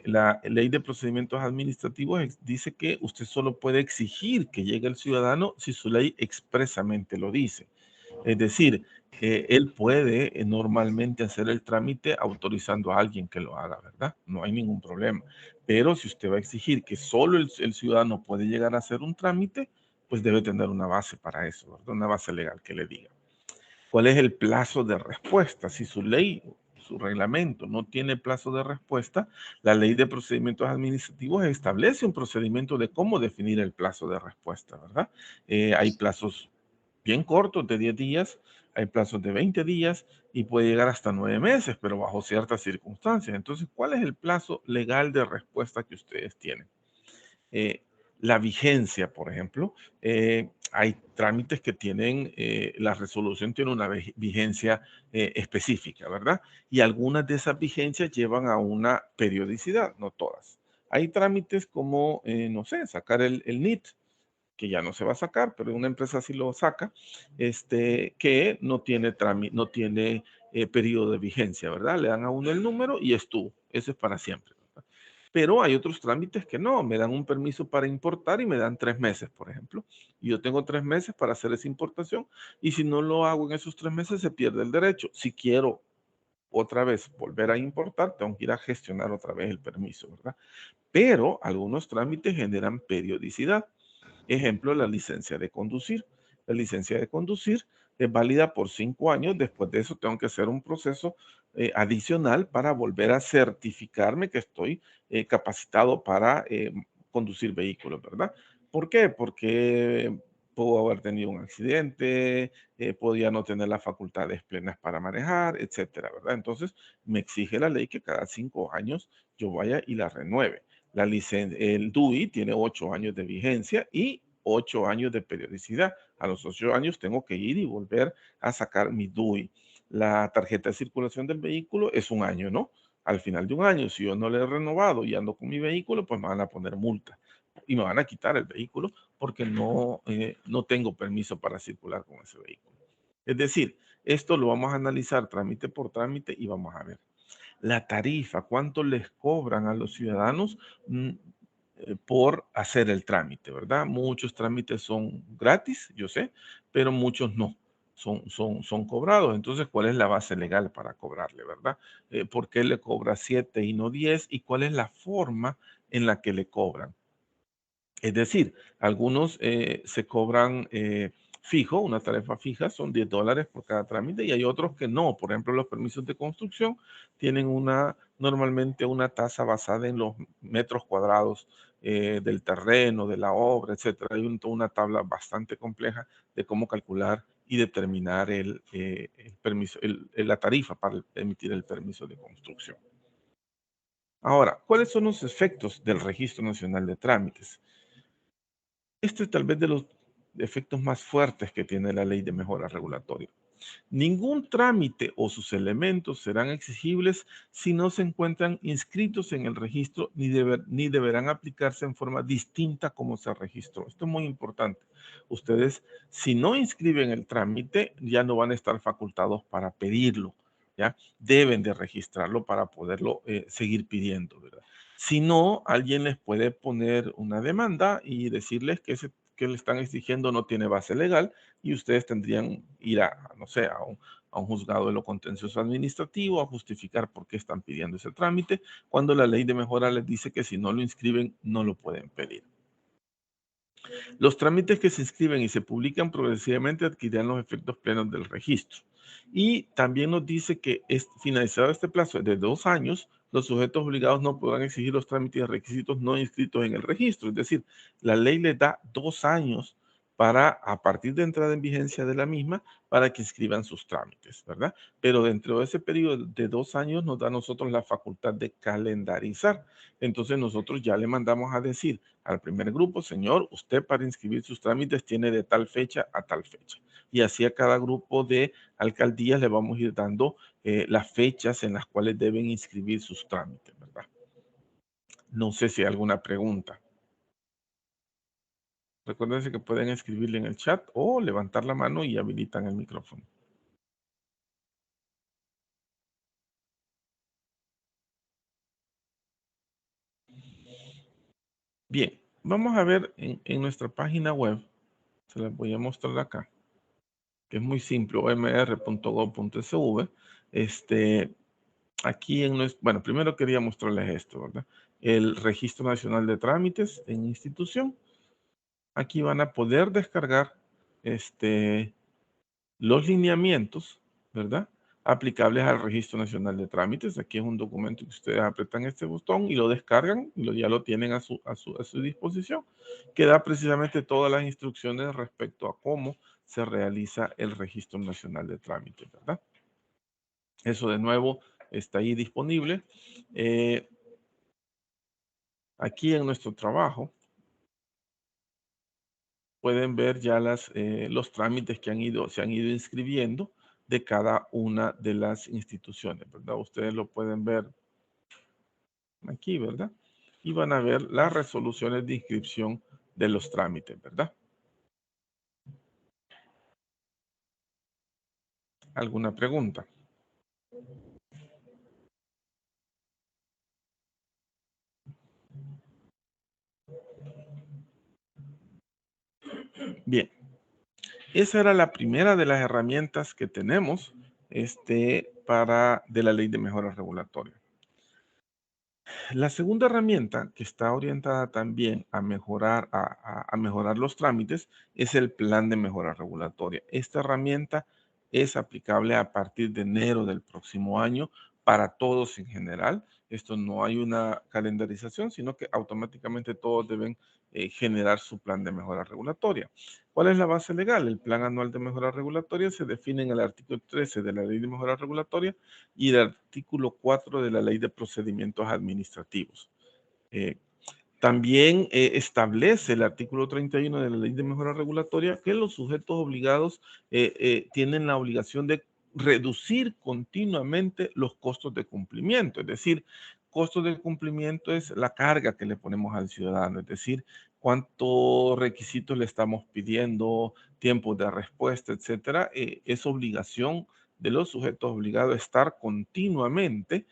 la ley de procedimientos administrativos dice que usted solo puede exigir que llegue el ciudadano si su ley expresamente lo dice. Es decir, él puede normalmente hacer el trámite autorizando a alguien que lo haga, ¿verdad? No hay ningún problema. Pero si usted va a exigir que solo el ciudadano puede llegar a hacer un trámite, pues debe tener una base para eso, ¿verdad? Una base legal que le diga. ¿Cuál es el plazo de respuesta? Si su ley, su reglamento no tiene plazo de respuesta, la ley de procedimientos administrativos establece un procedimiento de cómo definir el plazo de respuesta, ¿verdad? Hay plazos bien cortos de 10 días, hay plazos de 20 días y puede llegar hasta 9 meses, pero bajo ciertas circunstancias. Entonces, ¿cuál es el plazo legal de respuesta que ustedes tienen? La vigencia, por ejemplo, hay trámites que tienen, la resolución tiene una vigencia específica, ¿verdad? Y algunas de esas vigencias llevan a una periodicidad, no todas. Hay trámites como, no sé, sacar el NIT, que ya no se va a sacar, pero una empresa sí lo saca, que no tiene, periodo de vigencia, ¿verdad? Le dan a uno el número y es tú, ese es para siempre. ¿Verdad? Pero hay otros trámites que no, me dan un permiso para importar y me dan 3 meses, por ejemplo. Y yo tengo 3 meses para hacer esa importación y si no lo hago en esos 3 meses se pierde el derecho. Si quiero otra vez volver a importar, tengo que ir a gestionar otra vez el permiso, ¿verdad? Pero algunos trámites generan periodicidad. Ejemplo, la licencia de conducir. La licencia de conducir es válida por 5 años. Después de eso tengo que hacer un proceso adicional para volver a certificarme que estoy capacitado para conducir vehículos, ¿verdad? ¿Por qué? Porque puedo haber tenido un accidente, podía no tener las facultades plenas para manejar, etcétera, ¿verdad? Entonces, me exige la ley que cada 5 años yo vaya y la renueve. El DUI tiene 8 años de vigencia y 8 años de periodicidad. A los 8 años tengo que ir y volver a sacar mi DUI. La tarjeta de circulación del vehículo es 1 año, ¿no? Al final de 1 año, si yo no le he renovado y ando con mi vehículo, pues me van a poner multa y me van a quitar el vehículo porque no tengo permiso para circular con ese vehículo. Es decir, esto lo vamos a analizar trámite por trámite y vamos a ver. La tarifa, cuánto les cobran a los ciudadanos por hacer el trámite, ¿verdad? Muchos trámites son gratis, yo sé, pero muchos no. Son cobrados. Entonces, ¿cuál es la base legal para cobrarle, verdad? ¿Por qué le cobra 7 y no 10? ¿Y cuál es la forma en la que le cobran? Es decir, algunos se cobran fijo, una tarifa fija, son $10 por cada trámite y hay otros que no. Por ejemplo, los permisos de construcción tienen normalmente una tasa basada en los metros cuadrados del terreno, de la obra, etc. Hay una tabla bastante compleja de cómo calcular y determinar el permiso, la tarifa para emitir el permiso de construcción. Ahora, ¿cuáles son los efectos del Registro Nacional de Trámites? Este es tal vez de los efectos más fuertes que tiene la ley de mejora regulatoria. Ningún trámite o sus elementos serán exigibles si no se encuentran inscritos en el registro ni deberán aplicarse en forma distinta como se registró. Esto es muy importante. Ustedes, si no inscriben el trámite, ya no van a estar facultados para pedirlo. ¿Ya? Deben de registrarlo para poderlo seguir pidiendo, ¿verdad? Si no, alguien les puede poner una demanda y decirles que le están exigiendo no tiene base legal y ustedes tendrían ir no sé, a un juzgado de lo contencioso administrativo a justificar por qué están pidiendo ese trámite, cuando la ley de mejora les dice que si no lo inscriben, no lo pueden pedir. Los trámites que se inscriben y se publican progresivamente adquirirán los efectos plenos del registro. Y también nos dice que finalizado este plazo de 2 años, los sujetos obligados no podrán exigir los trámites y requisitos no inscritos en el registro. Es decir, la ley les da 2 años para, a partir de entrada en vigencia de la misma, para que inscriban sus trámites, ¿verdad? Pero dentro de ese periodo de 2 años nos da a nosotros la facultad de calendarizar. Entonces nosotros ya le mandamos a decir al primer grupo, señor, usted para inscribir sus trámites tiene de tal fecha a tal fecha. Y así a cada grupo de alcaldías le vamos a ir dando las fechas en las cuales deben inscribir sus trámites, ¿verdad? No sé si hay alguna pregunta. Recuérdense que pueden escribirle en el chat o levantar la mano y habilitan el micrófono. Bien, vamos a ver en nuestra página web, se las voy a mostrar acá, que es muy simple, omr.gov.sv. Aquí bueno, primero quería mostrarles esto, ¿verdad? El Registro Nacional de Trámites en institución. Aquí van a poder descargar los lineamientos, ¿verdad? Aplicables al Registro Nacional de Trámites. Aquí es un documento que ustedes apretan este botón y lo descargan y ya lo tienen a su disposición, que da precisamente todas las instrucciones respecto a cómo se realiza el Registro Nacional de Trámites, ¿verdad? Eso de nuevo está ahí disponible. Aquí en nuestro trabajo pueden ver ya los trámites que se han ido inscribiendo de cada una de las instituciones, ¿verdad? Ustedes lo pueden ver aquí, ¿verdad? Y van a ver las resoluciones de inscripción de los trámites, ¿verdad? ¿Alguna pregunta? Bien. Esa era la primera de las herramientas que tenemos de la Ley de Mejora Regulatoria. La segunda herramienta que está orientada también a mejorar, a mejorar los trámites es el Plan de Mejora Regulatoria. Esta herramienta es aplicable a partir de enero del próximo año para todos en general. Esto no hay una calendarización, sino que automáticamente todos deben generar su plan de mejora regulatoria. ¿Cuál es la base legal? El Plan Anual de Mejora Regulatoria se define en el artículo 13 de la Ley de Mejora Regulatoria y el artículo 4 de la Ley de Procedimientos Administrativos. También establece el artículo 31 de la Ley de Mejora Regulatoria que los sujetos obligados tienen la obligación de reducir continuamente los costos de cumplimiento. Es decir, costos de cumplimiento es la carga que le ponemos al ciudadano, es decir, cuántos requisitos le estamos pidiendo, tiempos de respuesta, etcétera. Es obligación de los sujetos obligados a estar continuamente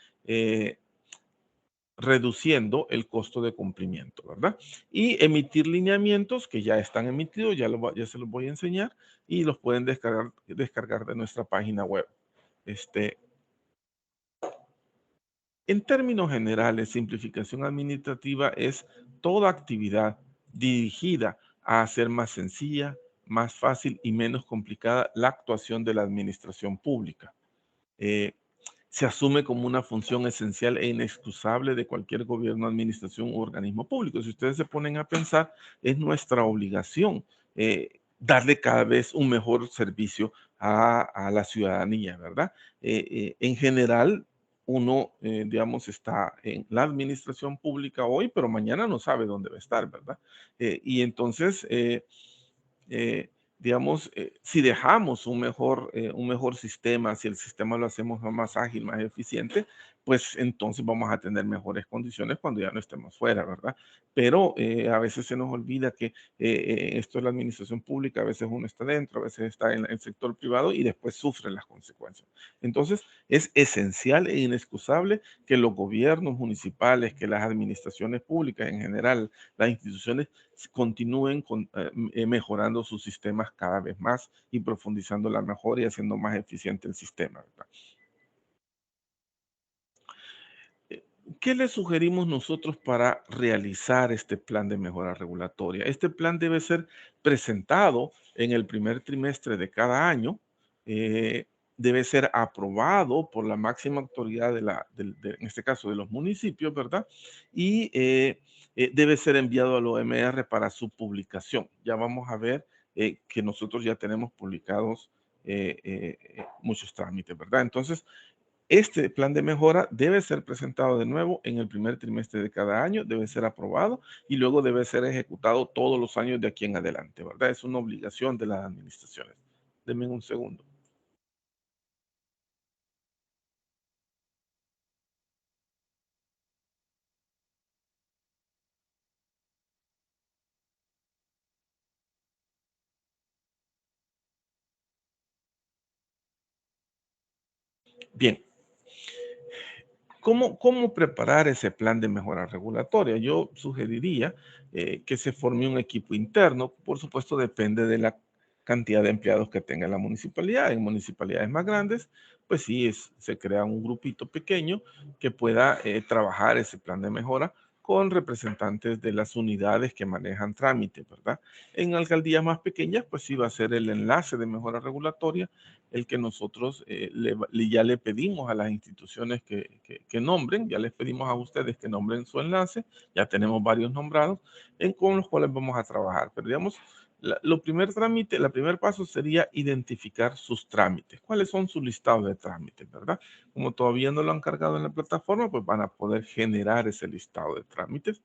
reduciendo el costo de cumplimiento, ¿verdad? Y emitir lineamientos que ya están emitidos, ya se los voy a enseñar, y los pueden descargar de nuestra página web. En términos generales, simplificación administrativa es toda actividad dirigida a hacer más sencilla, más fácil y menos complicada la actuación de la administración pública. Se asume como una función esencial e inexcusable de cualquier gobierno, administración u organismo público. Si ustedes se ponen a pensar, es nuestra obligación darle cada vez un mejor servicio a la ciudadanía, ¿verdad? En general, uno, digamos, está en la administración pública hoy, pero mañana no sabe dónde va a estar, ¿verdad? Y entonces, digamos, si dejamos un mejor sistema, si el sistema lo hacemos más ágil, más eficiente, pues entonces vamos a tener mejores condiciones cuando ya no estemos fuera, ¿verdad? Pero a veces se nos olvida que esto es la administración pública, a veces uno está dentro, a veces está en el sector privado y después sufre las consecuencias. Entonces, es esencial e inexcusable que los gobiernos municipales, que las administraciones públicas en general, las instituciones continúen mejorando sus sistemas cada vez más y profundizando la mejora y haciendo más eficiente el sistema, ¿verdad? ¿Qué le sugerimos nosotros para realizar este plan de mejora regulatoria? Este plan debe ser presentado en el primer trimestre de cada año, debe ser aprobado por la máxima autoridad en este caso de los municipios, ¿verdad? Y debe ser enviado al OMR para su publicación. Ya vamos a ver que nosotros ya tenemos publicados muchos trámites, ¿verdad? Entonces, este plan de mejora debe ser presentado de nuevo en el primer trimestre de cada año, debe ser aprobado y luego debe ser ejecutado todos los años de aquí en adelante, ¿verdad? Es una obligación de las administraciones. Denme un segundo. Bien. ¿Cómo preparar ese plan de mejora regulatoria? Yo sugeriría que se forme un equipo interno. Por supuesto, depende de la cantidad de empleados que tenga la municipalidad. En municipalidades más grandes, pues sí, se crea un grupito pequeño que pueda trabajar ese plan de mejora con representantes de las unidades que manejan trámites, ¿verdad? En alcaldías más pequeñas, pues sí va a ser el enlace de mejora regulatoria el que nosotros ya le pedimos a las instituciones que nombren, ya les pedimos a ustedes que nombren su enlace, ya tenemos varios nombrados, con los cuales vamos a trabajar. Pero digamos, el primer paso sería identificar sus trámites. ¿Cuáles son sus listados de trámites, verdad? Como todavía no lo han cargado en la plataforma, pues van a poder generar ese listado de trámites.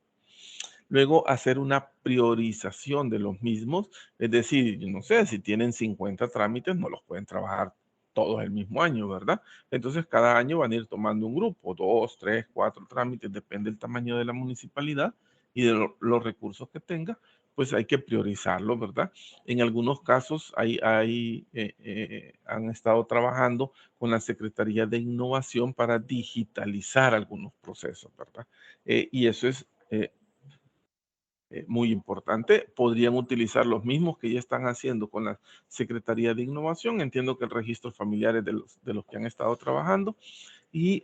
Luego hacer una priorización de los mismos, es decir, yo no sé, si tienen 50 trámites, no los pueden trabajar todos el mismo año, ¿verdad? Entonces cada año van a ir tomando un grupo, 2, 3, 4 trámites, depende del tamaño de la municipalidad y de los recursos que tenga, pues hay que priorizarlo, ¿verdad? En algunos casos han estado trabajando con la Secretaría de Innovación para digitalizar algunos procesos, ¿verdad? Y eso es muy importante. Podrían utilizar los mismos que ya están haciendo con la Secretaría de Innovación. Entiendo que el registro familiar es de los que han estado trabajando y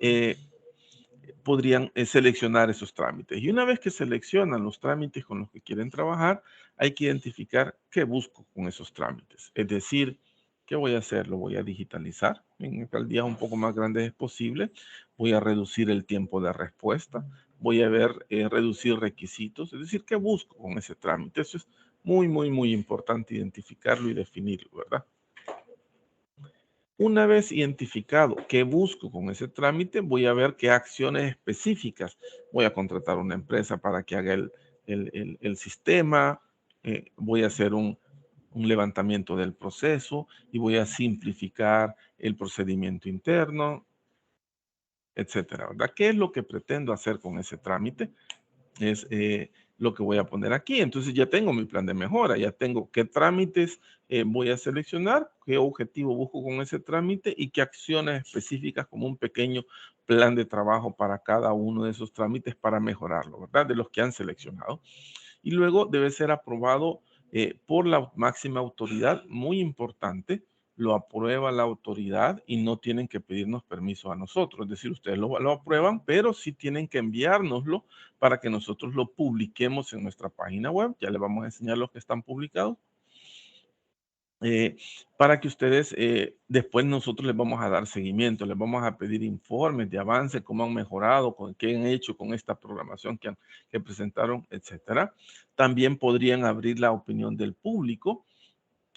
podrían seleccionar esos trámites. Y una vez que seleccionan los trámites con los que quieren trabajar, hay que identificar qué busco con esos trámites. Es decir, ¿qué voy a hacer? Lo voy a digitalizar. En alcaldías un poco más grandes es posible. Voy a reducir el tiempo de respuesta. Voy a reducir requisitos. Es decir, ¿qué busco con ese trámite? Eso es muy, muy, muy importante identificarlo y definirlo, ¿verdad? Una vez identificado qué busco con ese trámite, voy a ver qué acciones específicas. Voy a contratar una empresa para que haga el sistema, voy a hacer un levantamiento del proceso y voy a simplificar el procedimiento interno, etcétera, ¿verdad? ¿Qué es lo que pretendo hacer con ese trámite? Es lo que voy a poner aquí. Entonces ya tengo mi plan de mejora, ya tengo qué trámites voy a seleccionar, qué objetivo busco con ese trámite y qué acciones específicas como un pequeño plan de trabajo para cada uno de esos trámites para mejorarlo, ¿verdad? De los que han seleccionado. Y luego debe ser aprobado por la máxima autoridad, muy importante, lo aprueba la autoridad y no tienen que pedirnos permiso a nosotros. Es decir, ustedes lo aprueban, pero sí tienen que enviárnoslo para que nosotros lo publiquemos en nuestra página web. Ya les vamos a enseñar los que están publicados. Para que ustedes después nosotros les vamos a dar seguimiento, les vamos a pedir informes de avance, cómo han mejorado, con qué han hecho con esta programación que presentaron, etcétera. También podrían abrir la opinión del público.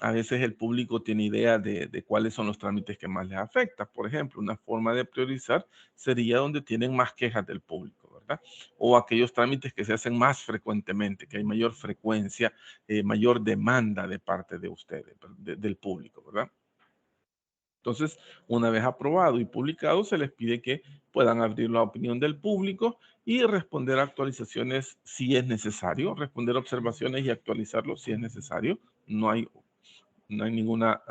A veces el público tiene idea de cuáles son los trámites que más les afecta. Por ejemplo, una forma de priorizar sería donde tienen más quejas del público, ¿verdad? O aquellos trámites que se hacen más frecuentemente, que hay mayor frecuencia, mayor demanda de parte de ustedes, del público, ¿verdad? Entonces, una vez aprobado y publicado, se les pide que puedan abrir la opinión del público y responder a actualizaciones si es necesario, responder observaciones y actualizarlo si es necesario. No hay ninguna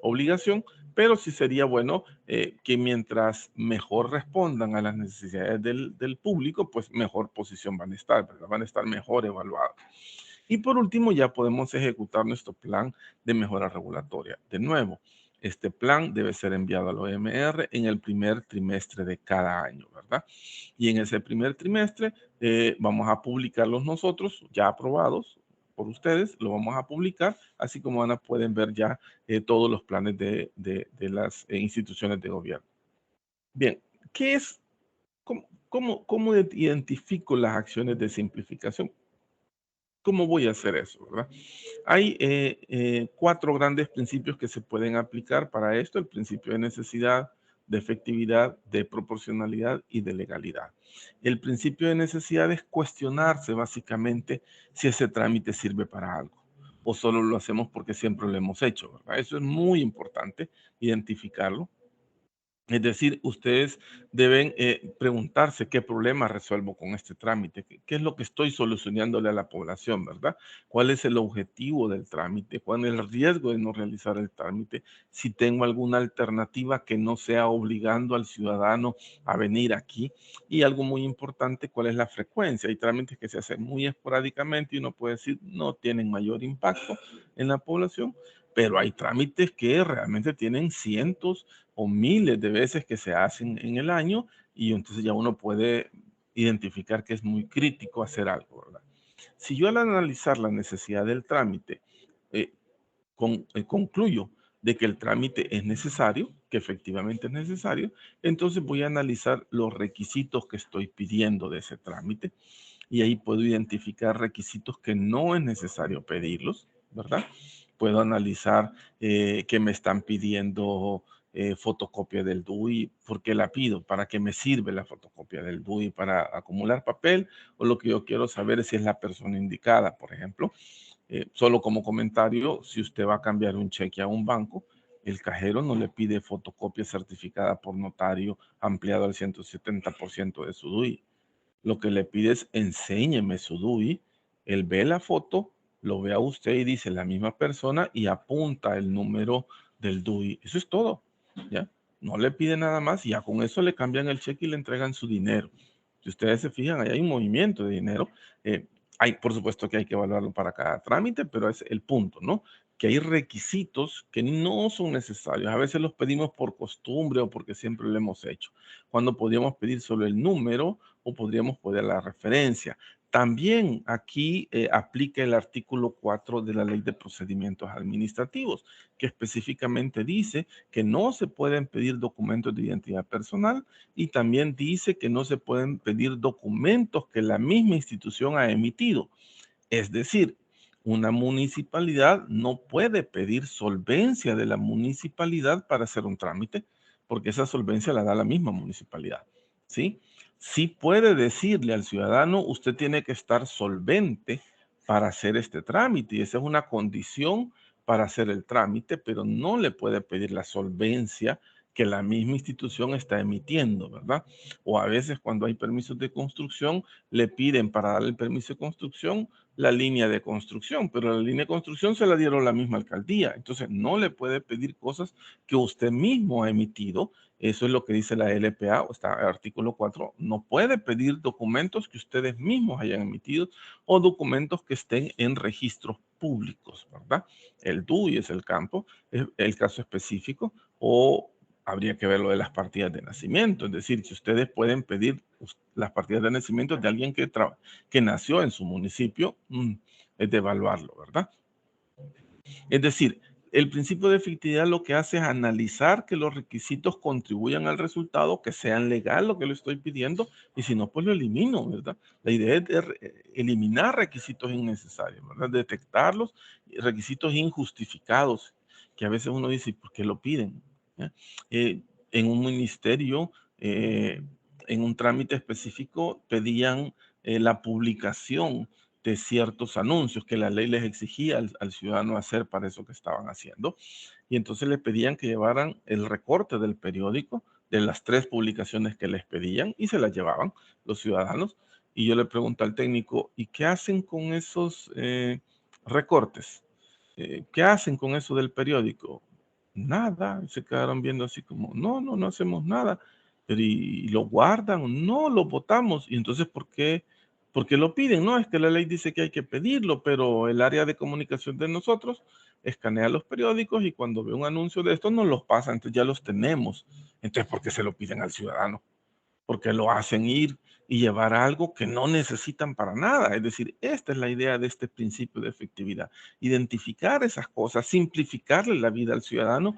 obligación, pero sí sería bueno que mientras mejor respondan a las necesidades del público, pues mejor posición van a estar, ¿verdad? Van a estar mejor evaluados. Y por último, ya podemos ejecutar nuestro plan de mejora regulatoria. De nuevo, este plan debe ser enviado al OMR en el primer trimestre de cada año, ¿verdad? Y en ese primer trimestre vamos a publicarlos nosotros, ya aprobados por ustedes, lo vamos a publicar, así como pueden ver ya todos los planes de las instituciones de gobierno. Bien, ¿qué es? ¿Cómo identifico las acciones de simplificación? ¿Cómo voy a hacer eso, verdad? Hay 4 grandes principios que se pueden aplicar para esto: el principio de necesidad, de efectividad, de proporcionalidad y de legalidad. El principio de necesidad es cuestionarse básicamente si ese trámite sirve para algo o solo lo hacemos porque siempre lo hemos hecho, ¿verdad? Eso es muy importante, identificarlo. Es decir, ustedes deben preguntarse qué problema resuelvo con este trámite, qué es lo que estoy solucionándole a la población, ¿verdad? ¿Cuál es el objetivo del trámite? ¿Cuál es el riesgo de no realizar el trámite? Si tengo alguna alternativa que no sea obligando al ciudadano a venir aquí. Y algo muy importante, ¿cuál es la frecuencia? Hay trámites que se hacen muy esporádicamente y uno puede decir no tienen mayor impacto en la población, pero hay trámites que realmente tienen cientos o miles de veces que se hacen en el año y entonces ya uno puede identificar que es muy crítico hacer algo, ¿verdad? Si yo al analizar la necesidad del trámite eh, concluyo de que el trámite es necesario, que efectivamente es necesario, entonces voy a analizar los requisitos que estoy pidiendo de ese trámite y ahí puedo identificar requisitos que no es necesario pedirlos, ¿verdad? Puedo analizar que me están pidiendo fotocopia del DUI, ¿por qué la pido? ¿Para qué me sirve la fotocopia del DUI? ¿Para acumular papel? O lo que yo quiero saber es si es la persona indicada, por ejemplo. Solo como comentario, si usted va a cambiar un cheque a un banco, el cajero no le pide fotocopia certificada por notario ampliado al 170% de su DUI. Lo que le pide es enséñeme su DUI. Él ve la foto, lo ve a usted y dice la misma persona y apunta el número del DUI. Eso es todo, ¿ya? No le pide nada más y ya con eso le cambian el cheque y le entregan su dinero. Si ustedes se fijan, ahí hay un movimiento de dinero. Por supuesto que hay que evaluarlo para cada trámite, pero es el punto, ¿no? Que hay requisitos que no son necesarios. A veces los pedimos por costumbre o porque siempre lo hemos hecho. Cuando podríamos pedir solo el número o podríamos poner la referencia. También aquí aplica el artículo 4 de la Ley de Procedimientos Administrativos, que específicamente dice que no se pueden pedir documentos de identidad personal y también dice que no se pueden pedir documentos que la misma institución ha emitido. Es decir, una municipalidad no puede pedir solvencia de la municipalidad para hacer un trámite, porque esa solvencia la da la misma municipalidad, ¿sí? Sí puede decirle al ciudadano, usted tiene que estar solvente para hacer este trámite, y esa es una condición para hacer el trámite, pero no le puede pedir la solvencia que la misma institución está emitiendo, ¿verdad? O a veces cuando hay permisos de construcción, le piden para dar el permiso de construcción la línea de construcción, pero la línea de construcción se la dieron la misma alcaldía. Entonces, no le puede pedir cosas que usted mismo ha emitido. Eso es lo que dice la LPA, o está el artículo 4. No puede pedir documentos que ustedes mismos hayan emitido o documentos que estén en registros públicos, ¿verdad? El DUI es el campo, es el caso específico, o habría que ver lo de las partidas de nacimiento. Es decir, si ustedes pueden pedir las partidas de nacimiento de alguien que nació en su municipio, es de evaluarlo, ¿verdad? Es decir, el principio de efectividad lo que hace es analizar que los requisitos contribuyan al resultado, que sean legal lo que le estoy pidiendo, y si no, pues lo elimino, ¿verdad? La idea es eliminar requisitos innecesarios, ¿verdad? Detectarlos, requisitos injustificados, que a veces uno dice, ¿por qué lo piden? En un ministerio, en un trámite específico, pedían la publicación de ciertos anuncios que la ley les exigía al ciudadano hacer para eso que estaban haciendo. Y entonces le pedían que llevaran el recorte del periódico de las 3 publicaciones que les pedían y se las llevaban los ciudadanos. Y yo le pregunto al técnico, ¿y qué hacen con esos recortes? ¿Qué hacen con eso del periódico? Nada. Se quedaron viendo así como, no hacemos nada. Pero ¿y lo guardan? No, lo botamos. Y entonces, ¿por qué lo piden? No, es que la ley dice que hay que pedirlo, pero el área de comunicación de nosotros escanea los periódicos y cuando ve un anuncio de esto nos los pasa, entonces ya los tenemos. Entonces, ¿por qué se lo piden al ciudadano? Porque lo hacen ir y llevar algo que no necesitan para nada. Es decir, esta es la idea de este principio de efectividad. Identificar esas cosas, simplificarle la vida al ciudadano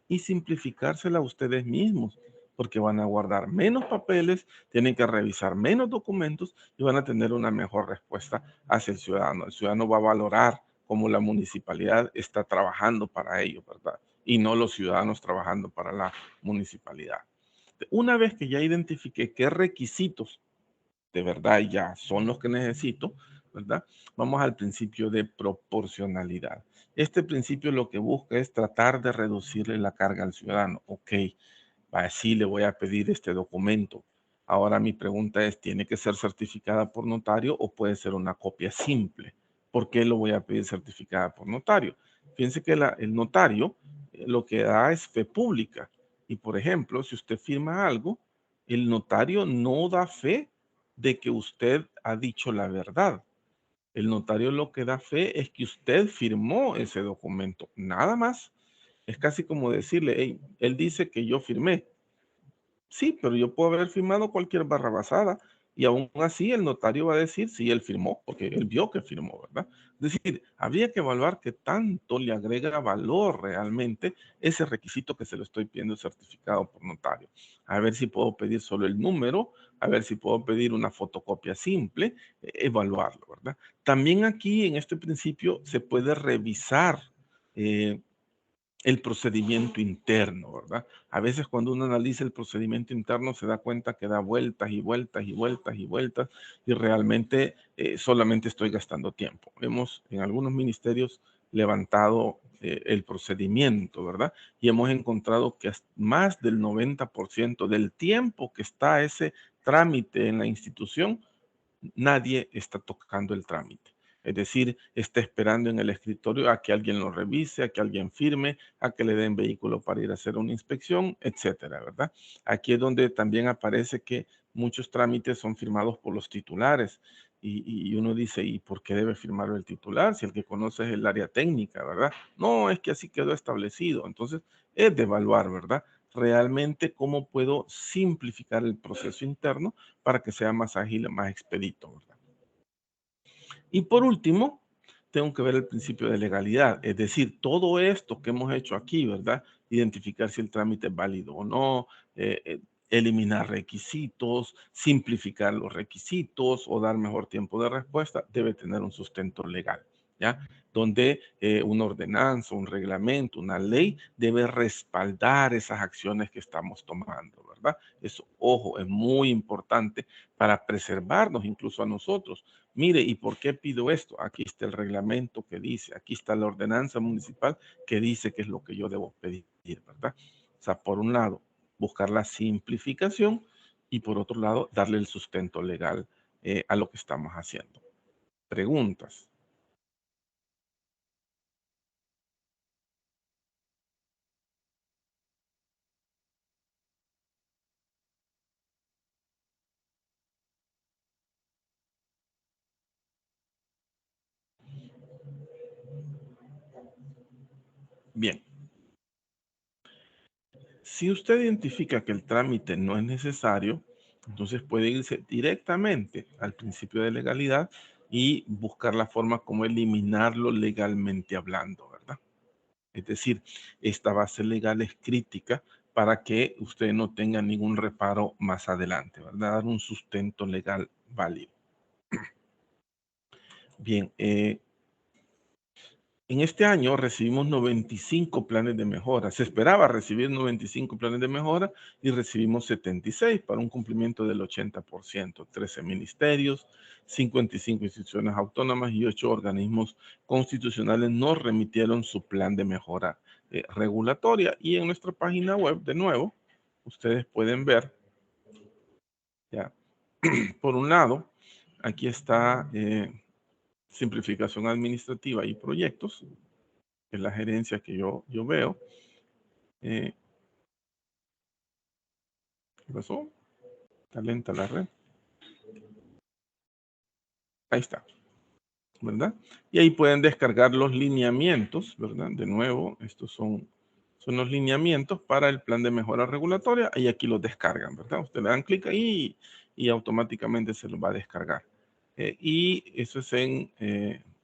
y simplificársela a ustedes mismos, porque van a guardar menos papeles, tienen que revisar menos documentos y van a tener una mejor respuesta hacia el ciudadano. El ciudadano va a valorar cómo la municipalidad está trabajando para ello, ¿verdad? Y no los ciudadanos trabajando para la municipalidad. Una vez que ya identifique qué requisitos de verdad ya son los que necesito, ¿verdad? Vamos al principio de proporcionalidad. Este principio lo que busca es tratar de reducirle la carga al ciudadano. Ok, Sí, le voy a pedir este documento. Ahora mi pregunta es, ¿tiene que ser certificada por notario o puede ser una copia simple? ¿Por qué lo voy a pedir certificada por notario? Fíjense que el notario lo que da es fe pública. Y por ejemplo, si usted firma algo, el notario no da fe de que usted ha dicho la verdad. El notario lo que da fe es que usted firmó ese documento, nada más. Es casi como decirle, hey, él dice que yo firmé. Sí, pero yo puedo haber firmado cualquier barra basada y aún así el notario va a decir si él firmó, porque él vio que firmó, ¿verdad? Es decir, habría que evaluar qué tanto le agrega valor realmente ese requisito que se lo estoy pidiendo certificado por notario. A ver si puedo pedir solo el número, a ver si puedo pedir una fotocopia simple, evaluarlo, ¿verdad? También aquí en este principio se puede revisar el procedimiento interno, ¿verdad? A veces cuando uno analiza el procedimiento interno se da cuenta que da vueltas y vueltas y vueltas y vueltas y realmente solamente estoy gastando tiempo. Hemos en algunos ministerios levantado el procedimiento, ¿verdad? Y hemos encontrado que más del 90% del tiempo que está ese trámite en la institución, nadie está tocando el trámite. Es decir, está esperando en el escritorio a que alguien lo revise, a que alguien firme, a que le den vehículo para ir a hacer una inspección, etcétera, ¿verdad? Aquí es donde también aparece que muchos trámites son firmados por los titulares. Y uno dice, ¿y por qué debe firmarlo el titular? Si el que conoce es el área técnica, ¿verdad? No, es que así quedó establecido. Entonces, es de evaluar, ¿verdad? Realmente cómo puedo simplificar el proceso interno para que sea más ágil y más expedito, ¿verdad? Y por último, tengo que ver el principio de legalidad, es decir, todo esto que hemos hecho aquí, ¿verdad? Identificar si el trámite es válido o no, eliminar requisitos, simplificar los requisitos o dar mejor tiempo de respuesta, debe tener un sustento legal, ¿ya? Donde una ordenanza, un reglamento, una ley debe respaldar esas acciones que estamos tomando, ¿verdad? Eso, ojo, es muy importante para preservarnos incluso a nosotros. Mire, ¿y por qué pido esto? Aquí está el reglamento que dice, aquí está la ordenanza municipal que dice qué es lo que yo debo pedir, ¿verdad? O sea, por un lado, buscar la simplificación y por otro lado, darle el sustento legal a lo que estamos haciendo. Preguntas. Bien. Si usted identifica que el trámite no es necesario, entonces puede irse directamente al principio de legalidad y buscar la forma como eliminarlo legalmente hablando, ¿verdad? Es decir, esta base legal es crítica para que usted no tenga ningún reparo más adelante, ¿verdad? Dar un sustento legal válido. Bien, en este año recibimos 95 planes de mejora. Se esperaba recibir 95 planes de mejora y recibimos 76 para un cumplimiento del 80%. 13 ministerios, 55 instituciones autónomas y 8 organismos constitucionales nos remitieron su plan de mejora regulatoria. Y en nuestra página web, de nuevo, ustedes pueden ver, ya, por un lado, aquí está simplificación administrativa y proyectos, que es la gerencia que yo veo. ¿Qué pasó? Está lenta la red. Ahí está, ¿verdad? Y ahí pueden descargar los lineamientos, ¿verdad? De nuevo, estos son los lineamientos para el plan de mejora regulatoria y aquí los descargan, ¿verdad? Usted le dan clic ahí y automáticamente se los va a descargar. Y eso es en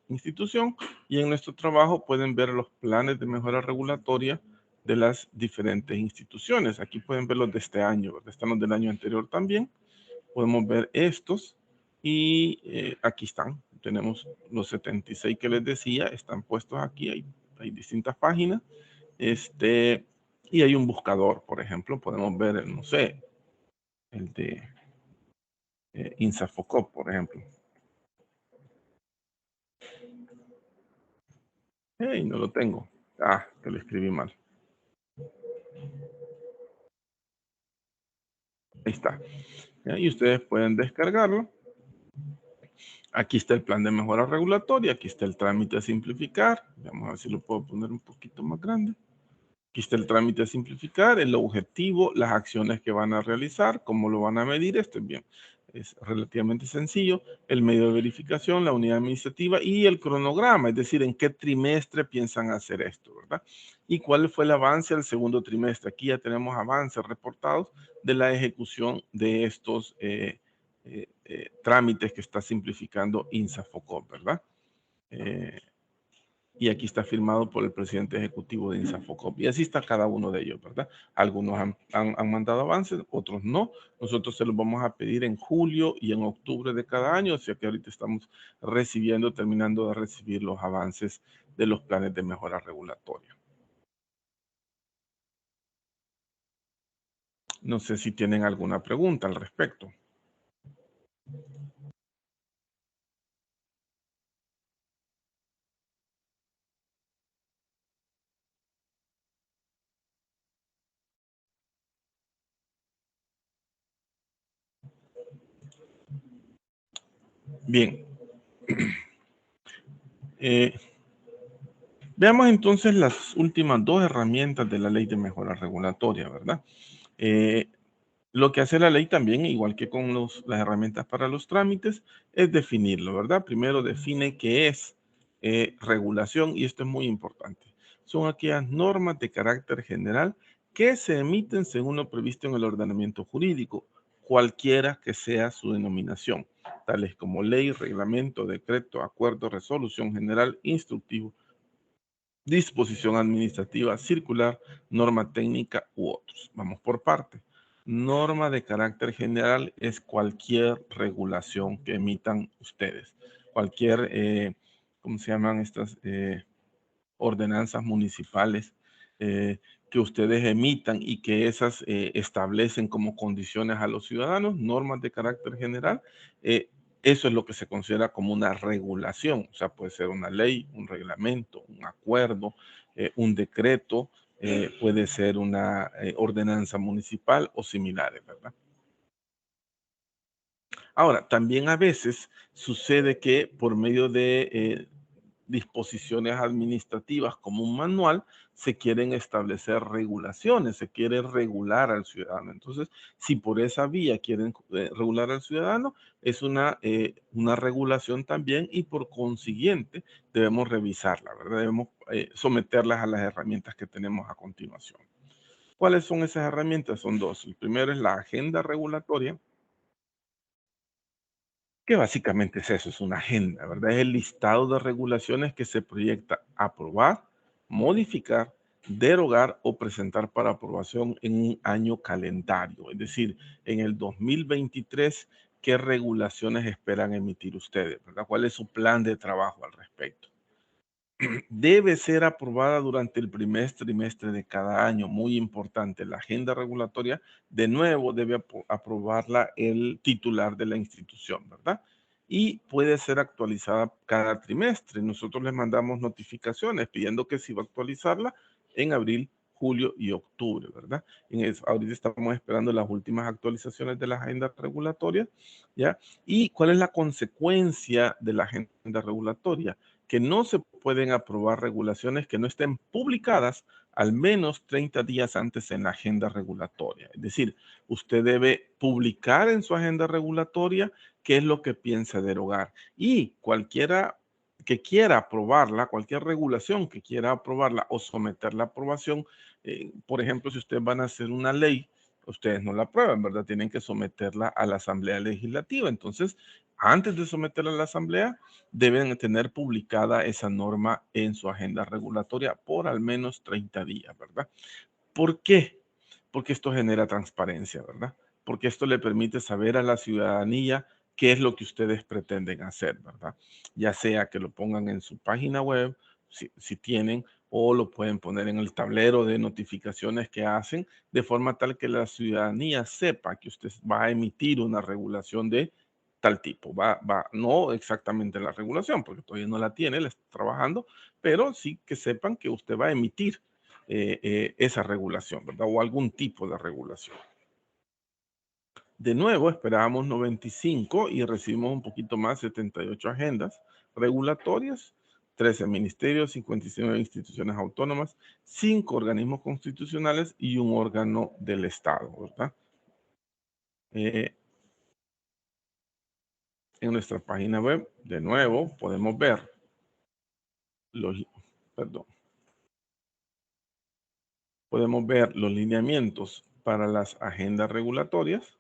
institución y en nuestro trabajo pueden ver los planes de mejora regulatoria de las diferentes instituciones. Aquí pueden ver los de este año, ¿verdad? Están los del año anterior también. Podemos ver estos y aquí están. Tenemos los 76 que les decía, están puestos aquí. Hay distintas páginas. Y hay un buscador, por ejemplo. Podemos ver, no sé, el de INSAFOCOP, por ejemplo. Hey, no lo tengo. Ah, que lo escribí mal. Ahí está. ¿Ya? Y ustedes pueden descargarlo. Aquí está el plan de mejora regulatoria. Aquí está el trámite a simplificar. Vamos a ver si lo puedo poner un poquito más grande. Aquí está el trámite a simplificar, el objetivo, las acciones que van a realizar, cómo lo van a medir. Esto es bien, es relativamente sencillo. El medio de verificación, la unidad administrativa y el cronograma, es decir, en qué trimestre piensan hacer esto, ¿verdad? Y cuál fue el avance al segundo trimestre. Aquí ya tenemos avances reportados de la ejecución de estos trámites que está simplificando INSAFOCOP, ¿verdad? Y aquí está firmado por el presidente ejecutivo de INSAFOCOP. Y así está cada uno de ellos, ¿verdad? Algunos han mandado avances, otros no. Nosotros se los vamos a pedir en julio y en octubre de cada año, o sea que ahorita estamos terminando de recibir los avances de los planes de mejora regulatoria. No sé si tienen alguna pregunta al respecto. Bien. Veamos entonces las últimas dos herramientas de la ley de mejora regulatoria, ¿verdad? Lo que hace la ley también, igual que con las herramientas para los trámites, es definirlo, ¿verdad? Primero define qué es regulación y esto es muy importante. Son aquellas normas de carácter general que se emiten según lo previsto en el ordenamiento jurídico, cualquiera que sea su denominación, tales como ley, reglamento, decreto, acuerdo, resolución general, instructivo, disposición administrativa, circular, norma técnica u otros. Vamos por parte. Norma de carácter general es cualquier regulación que emitan ustedes. Cualquier, ¿cómo se llaman estas ordenanzas municipales que ustedes emitan y que esas establecen como condiciones a los ciudadanos, normas de carácter general? Eso es lo que se considera como una regulación. O sea, puede ser una ley, un reglamento, un acuerdo, un decreto, puede ser una ordenanza municipal o similares, ¿verdad? Ahora, también a veces sucede que por medio de disposiciones administrativas como un manual, se quieren establecer regulaciones, se quiere regular al ciudadano. Entonces, si por esa vía quieren regular al ciudadano, es una regulación también y por consiguiente debemos revisarla, ¿verdad? Debemos someterlas a las herramientas que tenemos a continuación. ¿Cuáles son esas herramientas? Son dos. El primero es la agenda regulatoria, que básicamente es eso, es una agenda, ¿verdad? Es el listado de regulaciones que se proyecta aprobar, modificar, derogar o presentar para aprobación en un año calendario. Es decir, en el 2023, ¿qué regulaciones esperan emitir ustedes, ¿verdad? ¿Cuál es su plan de trabajo al respecto? Debe ser aprobada durante el primer trimestre de cada año. Muy importante, la agenda regulatoria, de nuevo, debe aprobarla el titular de la institución, ¿verdad? Y puede ser actualizada cada trimestre. Nosotros les mandamos notificaciones pidiendo que si va a actualizarla en abril, julio y octubre, ¿verdad? Ahorita estamos esperando las últimas actualizaciones de la agenda regulatoria, ¿ya? ¿Y cuál es la consecuencia de la agenda regulatoria? Que no se pueden aprobar regulaciones que no estén publicadas al menos 30 días antes en la agenda regulatoria. Es decir, usted debe publicar en su agenda regulatoria qué es lo que piensa derogar. Y cualquiera que quiera aprobarla, cualquier regulación que quiera aprobarla o someterla a aprobación, por ejemplo, si ustedes van a hacer una ley, ustedes no la aprueban, ¿verdad? Tienen que someterla a la Asamblea Legislativa. Entonces, antes de someterla a la Asamblea, deben tener publicada esa norma en su agenda regulatoria por al menos 30 días, ¿verdad? ¿Por qué? Porque esto genera transparencia, ¿verdad? Porque esto le permite saber a la ciudadanía qué es lo que ustedes pretenden hacer, ¿verdad? Ya sea que lo pongan en su página web, si tienen, o lo pueden poner en el tablero de notificaciones que hacen, de forma tal que la ciudadanía sepa que usted va a emitir una regulación de tal tipo. No exactamente la regulación, porque todavía no la tiene, la está trabajando, pero sí que sepan que usted va a emitir esa regulación, ¿verdad? O algún tipo de regulación. De nuevo, esperábamos 95 y recibimos un poquito más, 78 agendas regulatorias, 13 ministerios, 59 instituciones autónomas, 5 organismos constitucionales y un órgano del Estado, ¿verdad? En nuestra página web, de nuevo, podemos ver los lineamientos para las agendas regulatorias.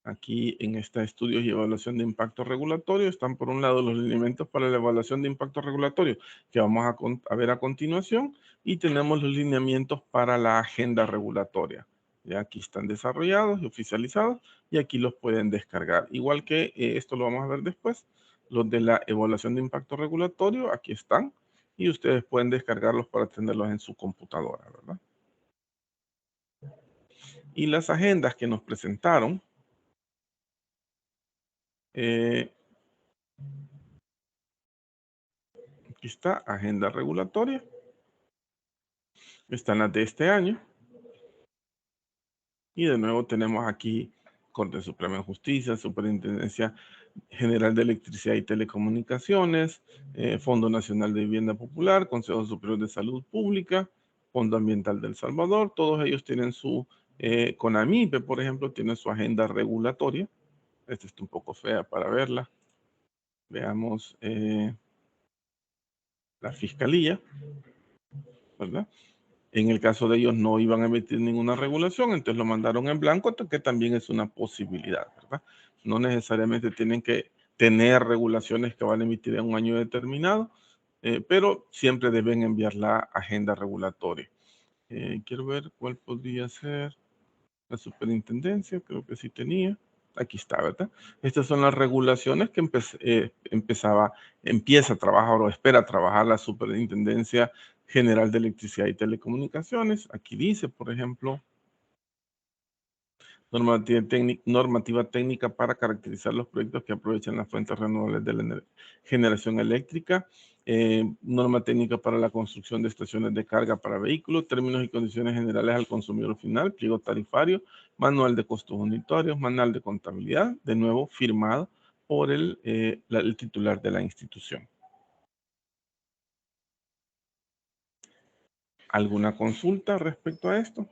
Aquí en este estudio y evaluación de impacto regulatorio están por un lado los lineamientos para la evaluación de impacto regulatorio que vamos a ver a continuación, y tenemos los lineamientos para la agenda regulatoria. Ya aquí están desarrollados y oficializados y aquí los pueden descargar. Igual que esto lo vamos a ver después, los de la evaluación de impacto regulatorio aquí están y ustedes pueden descargarlos para tenerlos en su computadora, ¿verdad? Y las agendas que nos presentaron, aquí está, agenda regulatoria. Están las de este año. Y de nuevo tenemos aquí Corte Suprema de Justicia, Superintendencia General de Electricidad y Telecomunicaciones, Fondo Nacional de Vivienda Popular, Consejo Superior de Salud Pública, Fondo Ambiental del Salvador. Todos ellos tienen su, CONAMIPE, por ejemplo, tiene su agenda regulatoria. Esta está un poco fea para verla. Veamos la Fiscalía, ¿verdad? En el caso de ellos no iban a emitir ninguna regulación, entonces lo mandaron en blanco, que también es una posibilidad, ¿verdad? No necesariamente tienen que tener regulaciones que van a emitir en un año determinado, pero siempre deben enviar la agenda regulatoria. Quiero ver cuál podría ser la superintendencia, creo que sí tenía. Aquí está, ¿verdad? Estas son las regulaciones que empieza a trabajar o espera trabajar la Superintendencia General de Electricidad y Telecomunicaciones. Aquí dice, por ejemplo, normativa técnica para caracterizar los proyectos que aprovechan las fuentes renovables de la generación eléctrica, norma técnica para la construcción de estaciones de carga para vehículos, términos y condiciones generales al consumidor final, pliego tarifario, manual de costos unitarios, manual de contabilidad, de nuevo firmado por el titular de la institución. ¿Alguna consulta respecto a esto?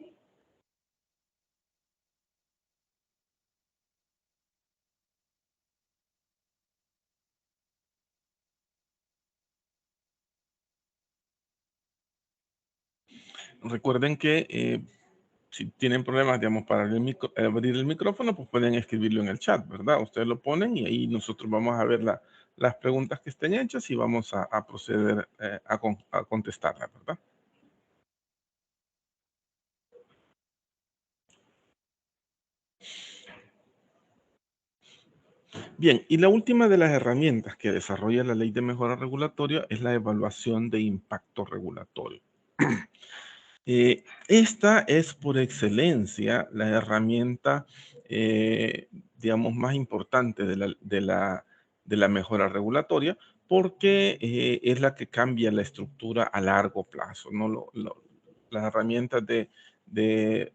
Recuerden que si tienen problemas, digamos, para abrir el micrófono, pues pueden escribirlo en el chat, ¿verdad? Ustedes lo ponen y ahí nosotros vamos a ver las preguntas que estén hechas y vamos a proceder a contestarlas, ¿verdad? Bien, y la última de las herramientas que desarrolla la Ley de Mejora Regulatoria es la evaluación de impacto regulatorio. Esta es por excelencia la herramienta, digamos, más importante de la mejora regulatoria, porque es la que cambia la estructura a largo plazo, ¿no? Las herramientas de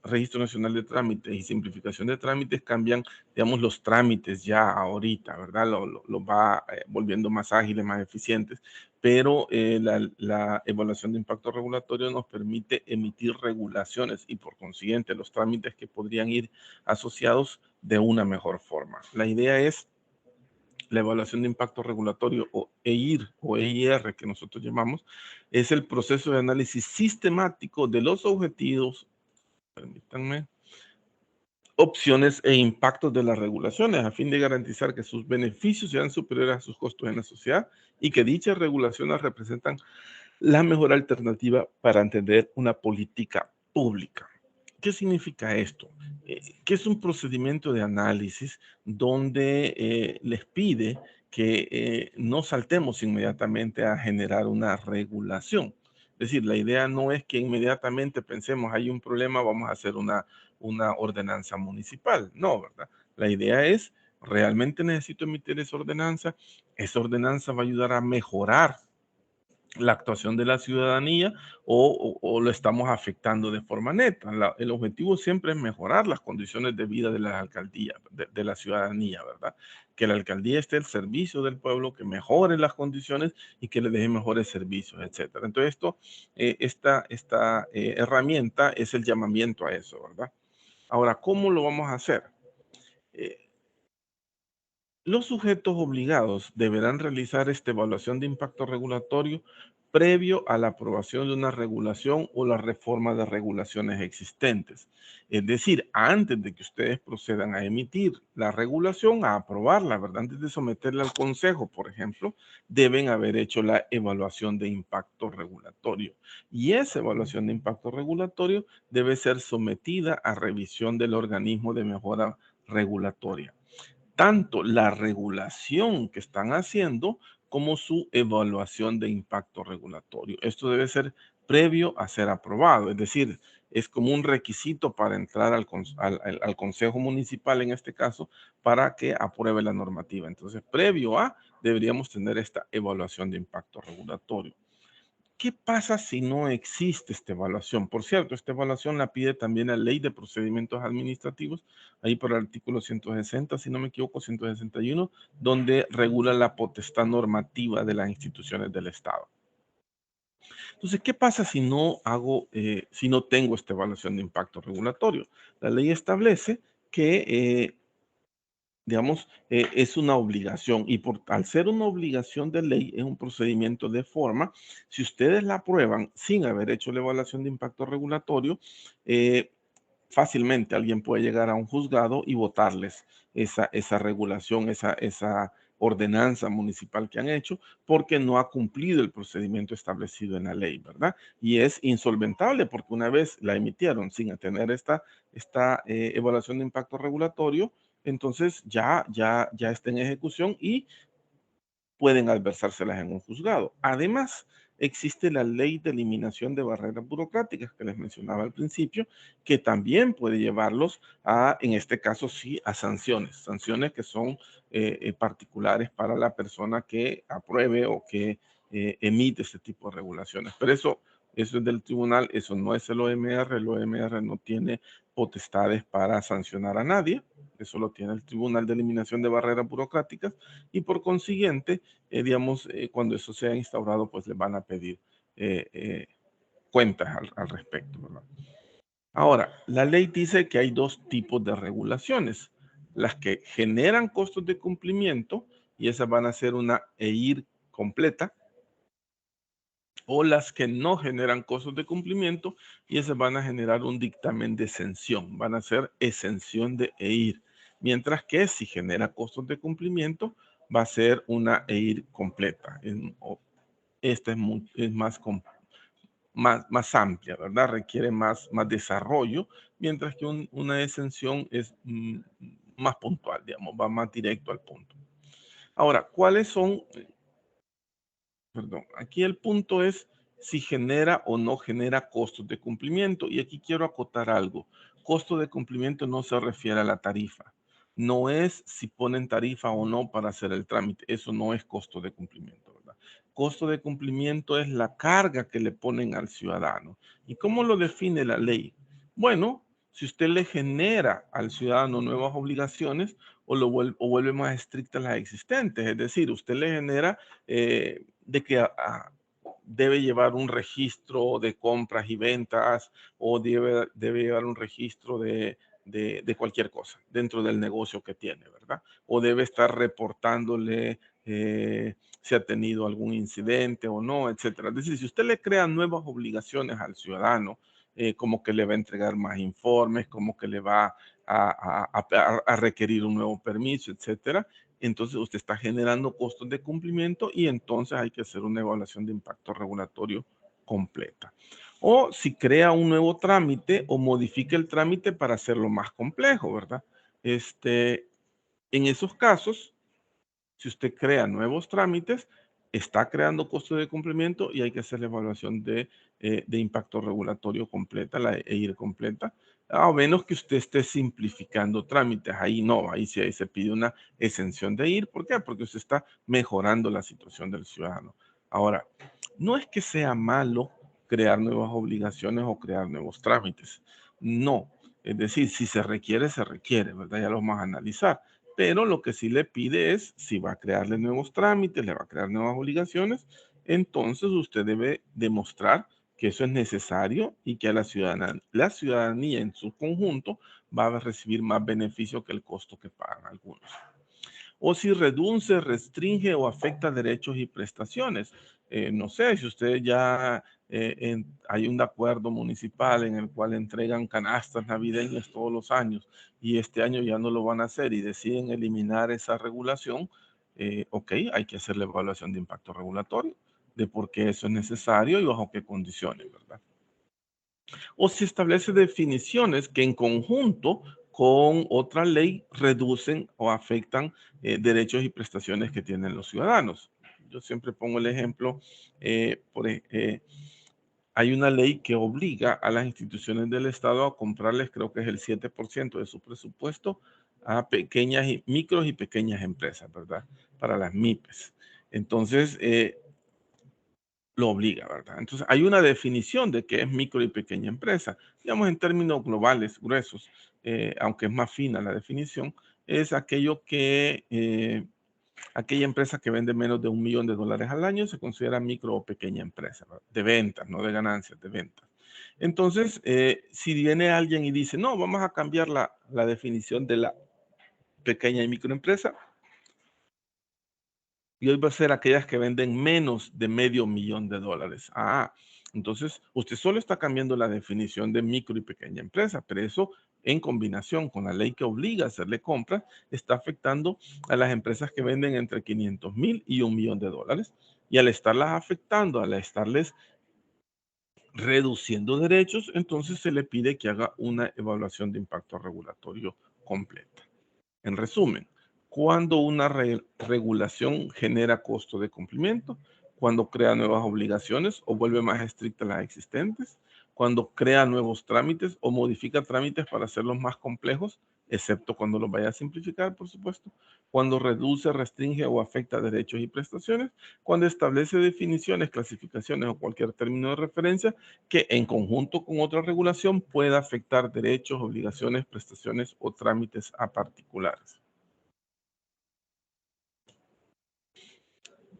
Registro Nacional de Trámites y simplificación de trámites cambian, digamos, los trámites ya ahorita, ¿verdad? Lo va volviendo más ágiles, más eficientes, pero la evaluación de impacto regulatorio nos permite emitir regulaciones y por consiguiente los trámites que podrían ir asociados de una mejor forma. La idea es la evaluación de impacto regulatorio o EIR o EIR que nosotros llamamos, es el proceso de análisis sistemático de los objetivos, permítanme, opciones e impactos de las regulaciones a fin de garantizar que sus beneficios sean superiores a sus costos en la sociedad y que dichas regulaciones representan la mejor alternativa para entender una política pública. ¿Qué significa esto? Que es un procedimiento de análisis donde les pide que no saltemos inmediatamente a generar una regulación. Es decir, la idea no es que inmediatamente pensemos hay un problema, vamos a hacer una ordenanza municipal. No, ¿verdad? La idea es, realmente necesito emitir esa ordenanza va a ayudar a mejorar la actuación de la ciudadanía o lo estamos afectando de forma neta. El objetivo siempre es mejorar las condiciones de vida de las alcaldías, de la ciudadanía, ¿verdad? Que la alcaldía esté al servicio del pueblo, que mejore las condiciones y que le deje mejores servicios, etcétera. Entonces, esta herramienta es el llamamiento a eso, ¿verdad? Ahora, ¿cómo lo vamos a hacer? Los sujetos obligados deberán realizar esta evaluación de impacto regulatorio previo a la aprobación de una regulación o la reforma de regulaciones existentes. Es decir, antes de que ustedes procedan a emitir la regulación, a aprobarla, ¿verdad? Antes de someterla al Consejo, por ejemplo, deben haber hecho la evaluación de impacto regulatorio. Y esa evaluación de impacto regulatorio debe ser sometida a revisión del organismo de mejora regulatoria. Tanto la regulación que están haciendo como su evaluación de impacto regulatorio. Esto debe ser previo a ser aprobado, es decir, es como un requisito para entrar al Consejo Municipal, en este caso, para que apruebe la normativa. Entonces, previo a, deberíamos tener esta evaluación de impacto regulatorio. ¿Qué pasa si no existe esta evaluación? Por cierto, esta evaluación la pide también la Ley de Procedimientos Administrativos, ahí por el artículo 160, si no me equivoco, 161, donde regula la potestad normativa de las instituciones del Estado. Entonces, ¿qué pasa si no si no tengo esta evaluación de impacto regulatorio? La ley establece que digamos, es una obligación y al ser una obligación de ley, es un procedimiento de forma. Si ustedes la aprueban sin haber hecho la evaluación de impacto regulatorio, fácilmente alguien puede llegar a un juzgado y votarles esa regulación, esa ordenanza municipal que han hecho, porque no ha cumplido el procedimiento establecido en la ley, ¿verdad? Y es insolventable porque una vez la emitieron sin tener esta evaluación de impacto regulatorio, entonces ya está en ejecución y pueden adversárselas en un juzgado. Además, existe la ley de eliminación de barreras burocráticas que les mencionaba al principio, que también puede llevarlos a, en este caso sí, a sanciones que son particulares para la persona que apruebe o que emite este tipo de regulaciones. Pero eso es del tribunal, eso no es el OMR no tiene potestades para sancionar a nadie, eso lo tiene el Tribunal de Eliminación de Barreras Burocráticas y por consiguiente, digamos, cuando eso sea instaurado, pues les van a pedir cuentas al respecto, ¿verdad? Ahora, la ley dice que hay dos tipos de regulaciones, las que generan costos de cumplimiento y esas van a ser una EIR completa, o las que no generan costos de cumplimiento y esas van a generar un dictamen de exención, van a ser exención de EIR, mientras que si genera costos de cumplimiento va a ser una EIR completa. Esta es más amplia, ¿verdad? Requiere más desarrollo, mientras que una exención es más puntual, digamos, va más directo al punto. Ahora, ¿cuáles son? Perdón, aquí el punto es si genera o no genera costos de cumplimiento. Y aquí quiero acotar algo. Costo de cumplimiento no se refiere a la tarifa. No es si ponen tarifa o no para hacer el trámite. Eso no es costo de cumplimiento, ¿verdad? Costo de cumplimiento es la carga que le ponen al ciudadano. ¿Y cómo lo define la ley? Bueno, si usted le genera al ciudadano nuevas obligaciones o vuelve más estrictas las existentes, es decir, usted le genera de que debe llevar un registro de compras y ventas o debe llevar un registro de cualquier cosa dentro del negocio que tiene, ¿verdad? O debe estar reportándole si ha tenido algún incidente o no, etcétera. Es decir, si usted le crea nuevas obligaciones al ciudadano, como que le va a entregar más informes, como que le va a requerir un nuevo permiso, etcétera, entonces usted está generando costos de cumplimiento y entonces hay que hacer una evaluación de impacto regulatorio completa. O si crea un nuevo trámite o modifica el trámite para hacerlo más complejo, ¿verdad? En esos casos, si usted crea nuevos trámites, está creando costos de cumplimiento y hay que hacer la evaluación de impacto regulatorio completa, la EIR completa, a menos que usted esté simplificando trámites. Ahí no, ahí sí se pide una exención de EIR. ¿Por qué? Porque usted está mejorando la situación del ciudadano. Ahora, No es que sea malo crear nuevas obligaciones o crear nuevos trámites. No. Es decir, si se requiere, ¿verdad? Ya lo vamos a analizar. Pero lo que sí le pide es, si va a crearle nuevos trámites, le va a crear nuevas obligaciones, entonces usted debe demostrar que eso es necesario y que a la ciudadanía en su conjunto va a recibir más beneficio que el costo que pagan algunos. O si reduce, restringe o afecta derechos y prestaciones. No sé, si usted ya hay un acuerdo municipal en el cual entregan canastas navideñas todos los años y este año ya no lo van a hacer y deciden eliminar esa regulación, ok, hay que hacer la evaluación de impacto regulatorio de por qué eso es necesario y bajo qué condiciones, ¿verdad? O si establece definiciones que en conjunto con otra ley reducen o afectan derechos y prestaciones que tienen los ciudadanos. Yo siempre pongo el ejemplo, hay una ley que obliga a las instituciones del Estado a comprarles, creo que es el 7% de su presupuesto, a micros y pequeñas empresas, ¿verdad? Para las MIPES. Entonces, lo obliga, ¿verdad? Entonces, hay una definición de qué es micro y pequeña empresa. Digamos, en términos globales, gruesos, aunque es más fina la definición, es aquello que, aquella empresa que vende menos de $1 millón al año se considera micro o pequeña empresa, ¿verdad? De ventas, no de ganancias, de ventas. Entonces, si viene alguien y dice, no, vamos a cambiar la definición de la pequeña y microempresa, y hoy va a ser aquellas que venden menos de $500,000. Entonces usted solo está cambiando la definición de micro y pequeña empresa, pero eso en combinación con la ley que obliga a hacerle compras está afectando a las empresas que venden entre 500,000 y $1 millón. Y al estarlas afectando, al estarles reduciendo derechos, entonces se le pide que haga una evaluación de impacto regulatorio completa. En resumen, cuando una regulación genera costo de cumplimiento, cuando crea nuevas obligaciones o vuelve más estrictas las existentes, cuando crea nuevos trámites o modifica trámites para hacerlos más complejos, excepto cuando los vaya a simplificar, por supuesto, cuando reduce, restringe o afecta derechos y prestaciones, cuando establece definiciones, clasificaciones o cualquier término de referencia que en conjunto con otra regulación pueda afectar derechos, obligaciones, prestaciones o trámites a particulares.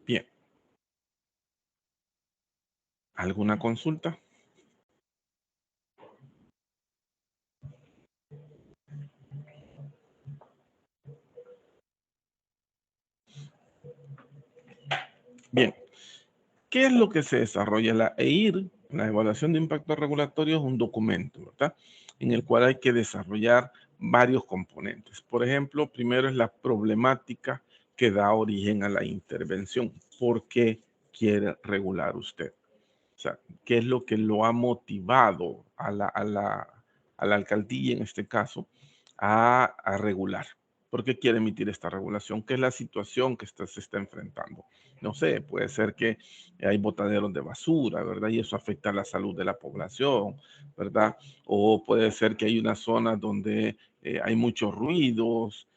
Bien. ¿Alguna consulta? Bien. ¿Qué es lo que se desarrolla? La EIR, la evaluación de impacto regulatorio, es un documento, ¿verdad? En el cual hay que desarrollar varios componentes. Por ejemplo, primero es la problemática que da origen a la intervención. ¿Por qué quiere regular usted? O sea, ¿qué es lo que lo ha motivado a la alcaldía, en este caso, a regular? ¿Por qué quiere emitir esta regulación? ¿Qué es la situación que se está enfrentando? No sé, puede ser que hay botaderos de basura, ¿verdad? Y eso afecta a la salud de la población, ¿verdad? O puede ser que hay una zona donde hay muchos ruidos,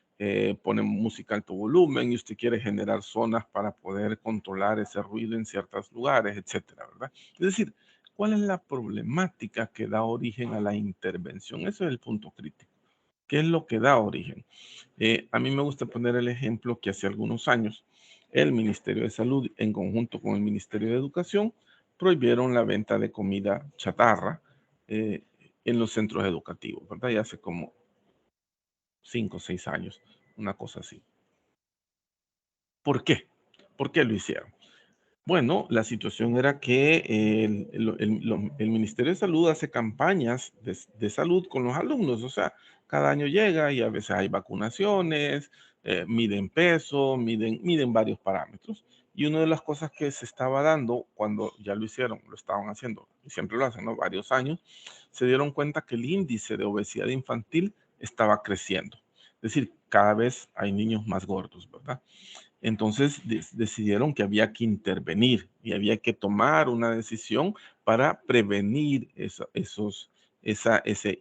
ponen música a alto volumen y usted quiere generar zonas para poder controlar ese ruido en ciertos lugares, etcétera, ¿verdad? Es decir, ¿cuál es la problemática que da origen a la intervención? Ese es el punto crítico. ¿Qué es lo que da origen? A mí me gusta poner el ejemplo que hace algunos años el Ministerio de Salud, en conjunto con el Ministerio de Educación, prohibieron la venta de comida chatarra en los centros educativos, ¿verdad? Ya hace como 5 o 6 años, una cosa así. ¿Por qué? ¿Por qué lo hicieron? Bueno, la situación era que el Ministerio de Salud hace campañas de salud con los alumnos, o sea, cada año llega y a veces hay vacunaciones, miden peso, miden varios parámetros. Y una de las cosas que se estaba dando cuando ya lo hicieron, lo estaban haciendo, y siempre lo hacen, ¿no? Varios años, se dieron cuenta que el índice de obesidad infantil estaba creciendo. Es decir, cada vez hay niños más gordos, ¿verdad? Entonces decidieron que había que intervenir y había que tomar una decisión para prevenir ese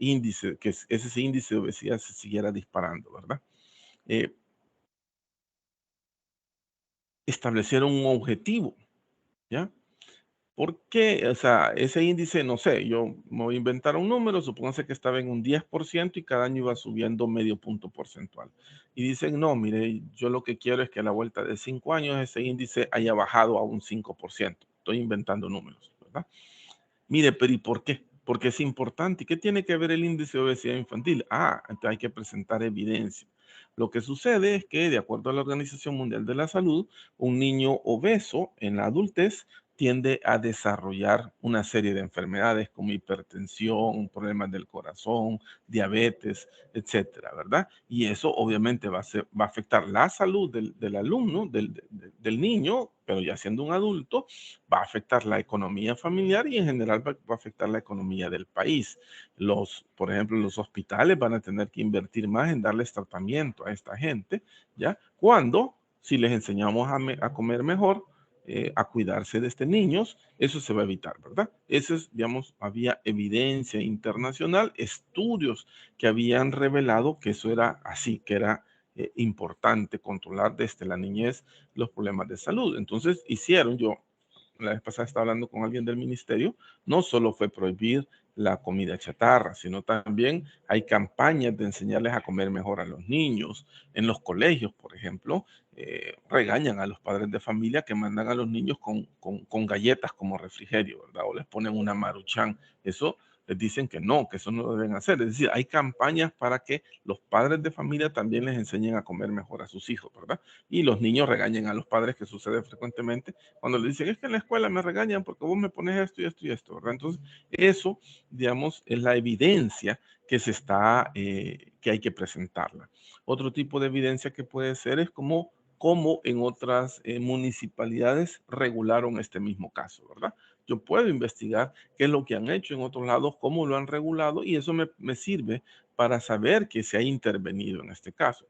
índice, que ese índice de obesidad se siguiera disparando, ¿verdad? Establecieron un objetivo, ¿ya? ¿Por qué? O sea, ese índice, no sé, yo me voy a inventar un número, supóngase que estaba en un 10% y cada año iba subiendo medio punto porcentual. Y dicen, no, mire, yo lo que quiero es que a la vuelta de 5 años ese índice haya bajado a un 5%. Estoy inventando números, ¿verdad? Mire, pero ¿y por qué? Porque es importante. ¿Y qué tiene que ver el índice de obesidad infantil? Entonces hay que presentar evidencia. Lo que sucede es que, de acuerdo a la Organización Mundial de la Salud, un niño obeso en la adultez tiende a desarrollar una serie de enfermedades como hipertensión, problemas del corazón, diabetes, etcétera, ¿verdad? Y eso obviamente va a afectar la salud del alumno, del niño, pero ya siendo un adulto, va a afectar la economía familiar y en general va a afectar la economía del país. Por ejemplo, los hospitales van a tener que invertir más en darles tratamiento a esta gente, ¿ya? Cuando, si les enseñamos a comer mejor, a cuidarse de niños, eso se va a evitar, ¿verdad? Eso es, digamos, había evidencia internacional, estudios que habían revelado que eso era así, que era importante controlar desde la niñez los problemas de salud. Entonces yo la vez pasada estaba hablando con alguien del ministerio, no solo fue prohibir la comida chatarra, sino también hay campañas de enseñarles a comer mejor a los niños. En los colegios, por ejemplo, regañan a los padres de familia que mandan a los niños con galletas como refrigerio, ¿verdad? O les ponen una Maruchan. Eso les dicen que no, que eso no lo deben hacer. Es decir, hay campañas para que los padres de familia también les enseñen a comer mejor a sus hijos, ¿verdad? Y los niños regañen a los padres, que sucede frecuentemente, cuando le dicen, es que en la escuela me regañan porque vos me pones esto y esto y esto, ¿verdad? Entonces, eso, digamos, es la evidencia que que hay que presentarla. Otro tipo de evidencia que puede ser es cómo en otras municipalidades regularon este mismo caso, ¿verdad? Yo puedo investigar qué es lo que han hecho en otros lados, cómo lo han regulado, y eso me sirve para saber que se ha intervenido en este caso.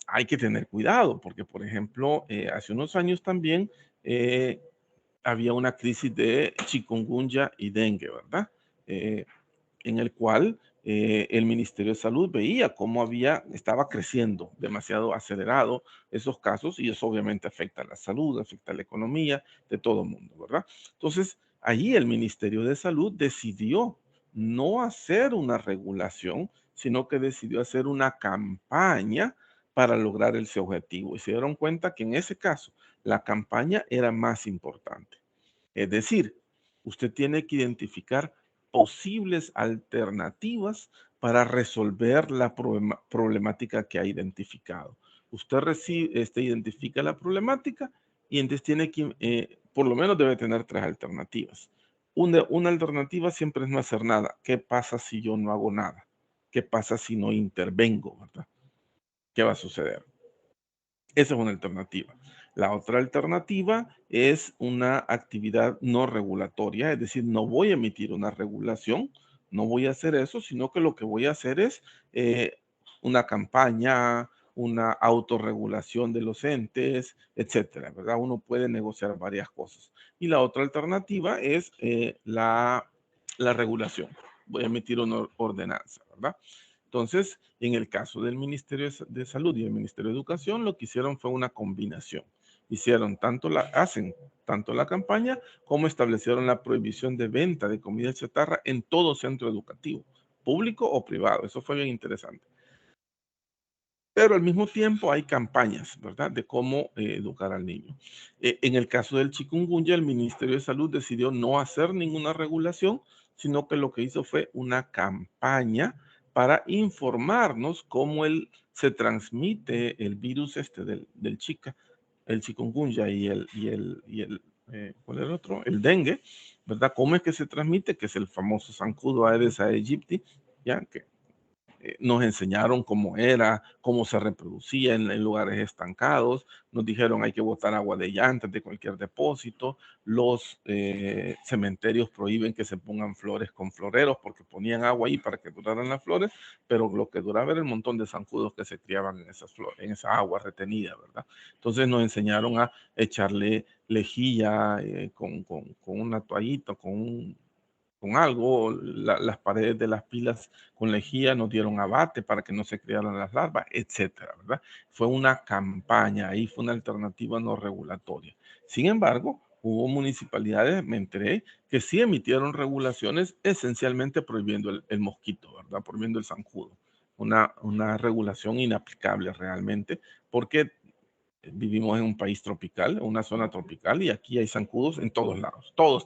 Hay que tener cuidado porque, por ejemplo, hace unos años también había una crisis de chikungunya y dengue, ¿verdad? En el cual el Ministerio de Salud veía cómo estaba creciendo demasiado acelerado esos casos, y eso obviamente afecta a la salud, afecta a la economía de todo el mundo, ¿verdad? Entonces, allí el Ministerio de Salud decidió no hacer una regulación, sino que decidió hacer una campaña para lograr ese objetivo. Y se dieron cuenta que en ese caso la campaña era más importante. Es decir, usted tiene que identificar posibles alternativas para resolver la problemática que ha identificado. Usted identifica la problemática y entonces tiene que, por lo menos debe tener 3 alternativas. Una alternativa siempre es no hacer nada. ¿Qué pasa si yo no hago nada? ¿Qué pasa si no intervengo, verdad? ¿Qué va a suceder? Esa es una alternativa. La otra alternativa es una actividad no regulatoria, es decir, no voy a emitir una regulación, no voy a hacer eso, sino que lo que voy a hacer es una campaña, una autorregulación de los entes, etcétera, ¿verdad? Uno puede negociar varias cosas. Y la otra alternativa es la regulación. Voy a emitir una ordenanza, ¿verdad? Entonces, en el caso del Ministerio de Salud y el Ministerio de Educación, lo que hicieron fue una combinación. Hacen tanto la campaña como establecieron la prohibición de venta de comida chatarra en todo centro educativo, público o privado. Eso fue bien interesante. Pero al mismo tiempo hay campañas, ¿verdad?, de cómo educar al niño. En el caso del chikungunya, el Ministerio de Salud decidió no hacer ninguna regulación, sino que lo que hizo fue una campaña para informarnos cómo se transmite el virus del Zika, el chikungunya ¿cuál era el otro? El dengue, ¿verdad? ¿Cómo es que se transmite? Que es el famoso zancudo Aedes aegypti, ¿ya? Que nos enseñaron cómo era, cómo se reproducía en lugares estancados. Nos dijeron hay que botar agua de llantas de cualquier depósito. Los cementerios prohíben que se pongan flores con floreros porque ponían agua ahí para que duraran las flores, pero lo que duraba era el montón de zancudos que se criaban en esa agua retenida, ¿verdad? Entonces nos enseñaron a echarle lejía con una toallita, con algo, las paredes de las pilas con lejía nos dieron abate para que no se criaran las larvas, etcétera, ¿verdad? Fue una campaña, ahí fue una alternativa no regulatoria. Sin embargo, hubo municipalidades, me enteré, que sí emitieron regulaciones esencialmente prohibiendo el mosquito, ¿verdad? Prohibiendo el zancudo. Una regulación inaplicable realmente, porque vivimos en un país tropical, una zona tropical, y aquí hay zancudos en todos lados. Todos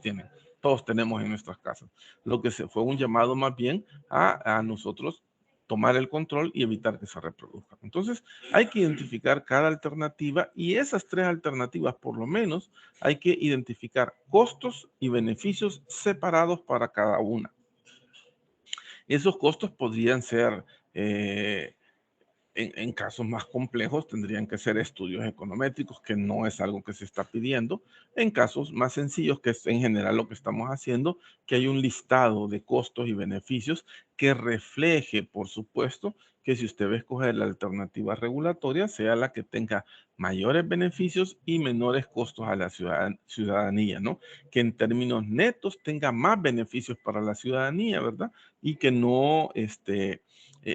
tenemos en nuestras casas. Lo que se fue un llamado más bien a nosotros tomar el control y evitar que se reproduzcan. Entonces, hay que identificar cada alternativa, y esas 3 alternativas, por lo menos, hay que identificar costos y beneficios separados para cada una. Esos costos podrían ser, en casos más complejos, tendrían que ser estudios econométricos, que no es algo que se está pidiendo. En casos más sencillos, que es en general lo que estamos haciendo, que hay un listado de costos y beneficios que refleje, por supuesto, que si usted va a escoger la alternativa regulatoria, sea la que tenga mayores beneficios y menores costos a la ciudadanía, ¿no? Que en términos netos tenga más beneficios para la ciudadanía, ¿verdad? Y que no,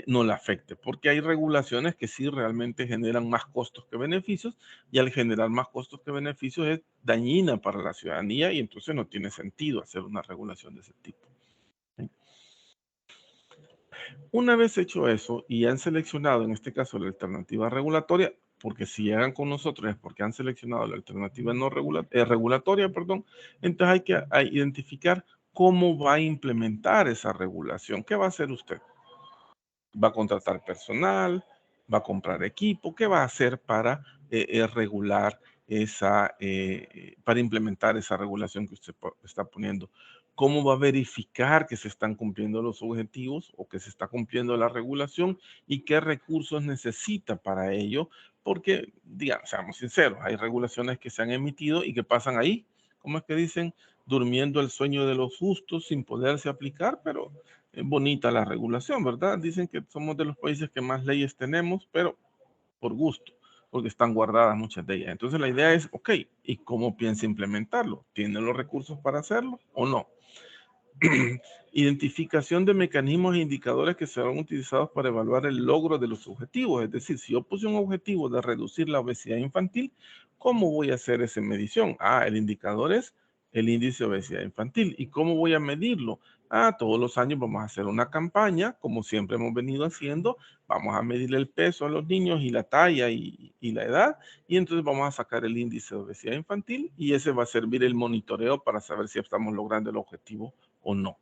no la afecte, porque hay regulaciones que sí realmente generan más costos que beneficios, y al generar más costos que beneficios es dañina para la ciudadanía, y entonces no tiene sentido hacer una regulación de ese tipo. ¿Sí? Una vez hecho eso y han seleccionado en este caso la alternativa regulatoria, porque si llegan con nosotros es porque han seleccionado la alternativa no regulatoria, perdón, entonces hay que identificar cómo va a implementar esa regulación. ¿Qué va a hacer usted? ¿Va a contratar personal? ¿Va a comprar equipo? ¿Qué va a hacer para regular para implementar esa regulación que usted está poniendo? ¿Cómo va a verificar que se están cumpliendo los objetivos o que se está cumpliendo la regulación, y qué recursos necesita para ello? Porque, digamos, seamos sinceros, hay regulaciones que se han emitido y que pasan ahí, ¿cómo es que dicen? Durmiendo el sueño de los justos sin poderse aplicar, pero es bonita la regulación, ¿verdad? Dicen que somos de los países que más leyes tenemos, pero por gusto, porque están guardadas muchas de ellas. Entonces la idea es, ok, ¿y cómo piensa implementarlo? ¿Tiene los recursos para hacerlo o no? Identificación de mecanismos e indicadores que serán utilizados para evaluar el logro de los objetivos. Es decir, si yo puse un objetivo de reducir la obesidad infantil, ¿cómo voy a hacer esa medición? El indicador es el índice de obesidad infantil. ¿Y cómo voy a medirlo? Todos los años vamos a hacer una campaña, como siempre hemos venido haciendo. Vamos a medir el peso a los niños y la talla y la edad, y entonces vamos a sacar el índice de obesidad infantil, y ese va a servir el monitoreo para saber si estamos logrando el objetivo o no.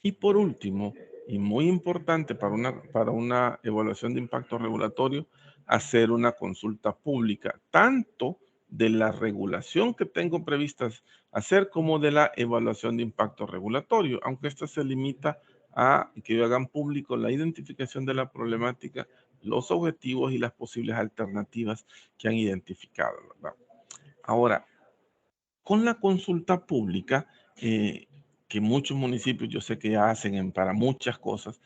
Y por último, y muy importante para una evaluación de impacto regulatorio, hacer una consulta pública, tanto de la regulación que tengo previstas hacer como de la evaluación de impacto regulatorio, aunque esta se limita a que hagan público la identificación de la problemática, los objetivos y las posibles alternativas que han identificado, ¿verdad? Ahora, con la consulta pública, que muchos municipios yo sé que ya hacen para muchas cosas,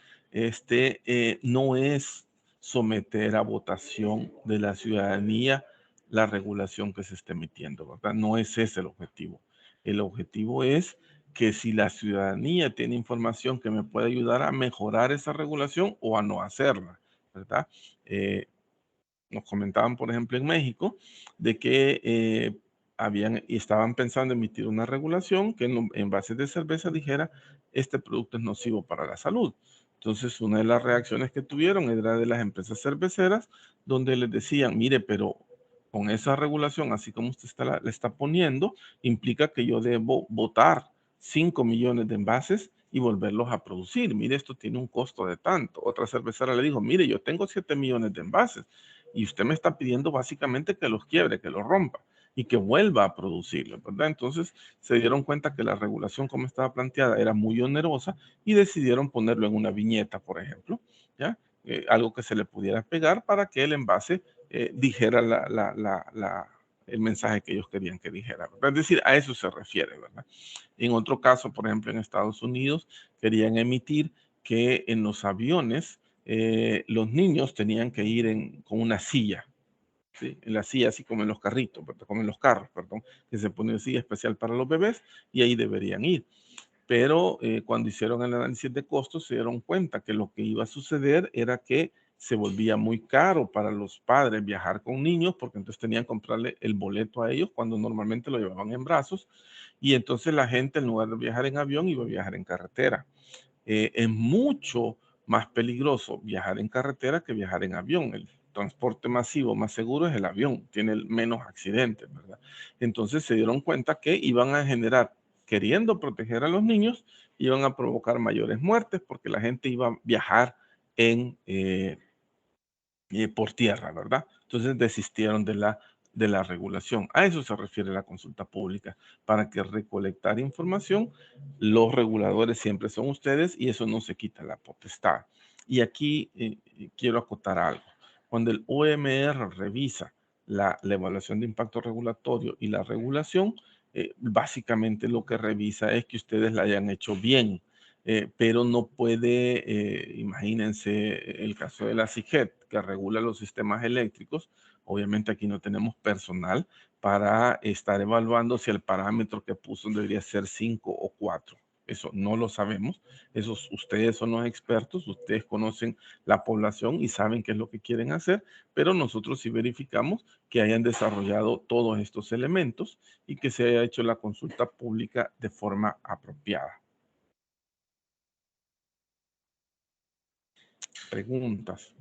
no es someter a votación de la ciudadanía la regulación que se está emitiendo, ¿verdad? No es ese el objetivo. El objetivo es que si la ciudadanía tiene información que me puede ayudar a mejorar esa regulación o a no hacerla, ¿verdad? Nos comentaban, por ejemplo, en México, de que estaban pensando emitir una regulación que en envases de cerveza dijera, este producto es nocivo para la salud. Entonces, una de las reacciones que tuvieron era de las empresas cerveceras, donde les decían, mire, pero con esa regulación, así como usted le está poniendo, implica que yo debo botar 5 millones de envases y volverlos a producir. Mire, esto tiene un costo de tanto. Otra cervecera le dijo, mire, yo tengo 7 millones de envases y usted me está pidiendo básicamente que los quiebre, que los rompa y que vuelva a producirlos, ¿verdad? Entonces se dieron cuenta que la regulación como estaba planteada era muy onerosa y decidieron ponerlo en una viñeta, por ejemplo, ¿ya? Algo que se le pudiera pegar para que el envase dijera el mensaje que ellos querían que dijera, ¿verdad? Es decir, a eso se refiere, ¿verdad? En otro caso, por ejemplo, en Estados Unidos, querían emitir que en los aviones los niños tenían que ir con una silla, ¿sí? En la silla, así como en los carritos, como en los carros, perdón, que se pone una silla especial para los bebés, y ahí deberían ir. Pero cuando hicieron el análisis de costos, se dieron cuenta que lo que iba a suceder era que se volvía muy caro para los padres viajar con niños, porque entonces tenían que comprarle el boleto a ellos cuando normalmente lo llevaban en brazos, y entonces la gente, en lugar de viajar en avión, iba a viajar en carretera. Es mucho más peligroso viajar en carretera que viajar en avión. El transporte masivo más seguro es el avión, tiene menos accidentes, ¿verdad? Entonces se dieron cuenta que iban a generar, queriendo proteger a los niños, iban a provocar mayores muertes porque la gente iba a viajar por tierra, ¿verdad? Entonces desistieron de la regulación. A eso se refiere la consulta pública, para que recolectar información, los reguladores siempre son ustedes y eso no se quita la potestad. Y aquí quiero acotar algo. Cuando el OMR revisa la evaluación de impacto regulatorio y la regulación, básicamente lo que revisa es que ustedes la hayan hecho bien. Pero no puede, imagínense el caso de la CIGET, que regula los sistemas eléctricos. Obviamente aquí no tenemos personal para estar evaluando si el parámetro que puso debería ser 5 o 4. Eso no lo sabemos. Ustedes son los expertos, ustedes conocen la población y saben qué es lo que quieren hacer, pero nosotros sí verificamos que hayan desarrollado todos estos elementos y que se haya hecho la consulta pública de forma apropiada. Preguntas.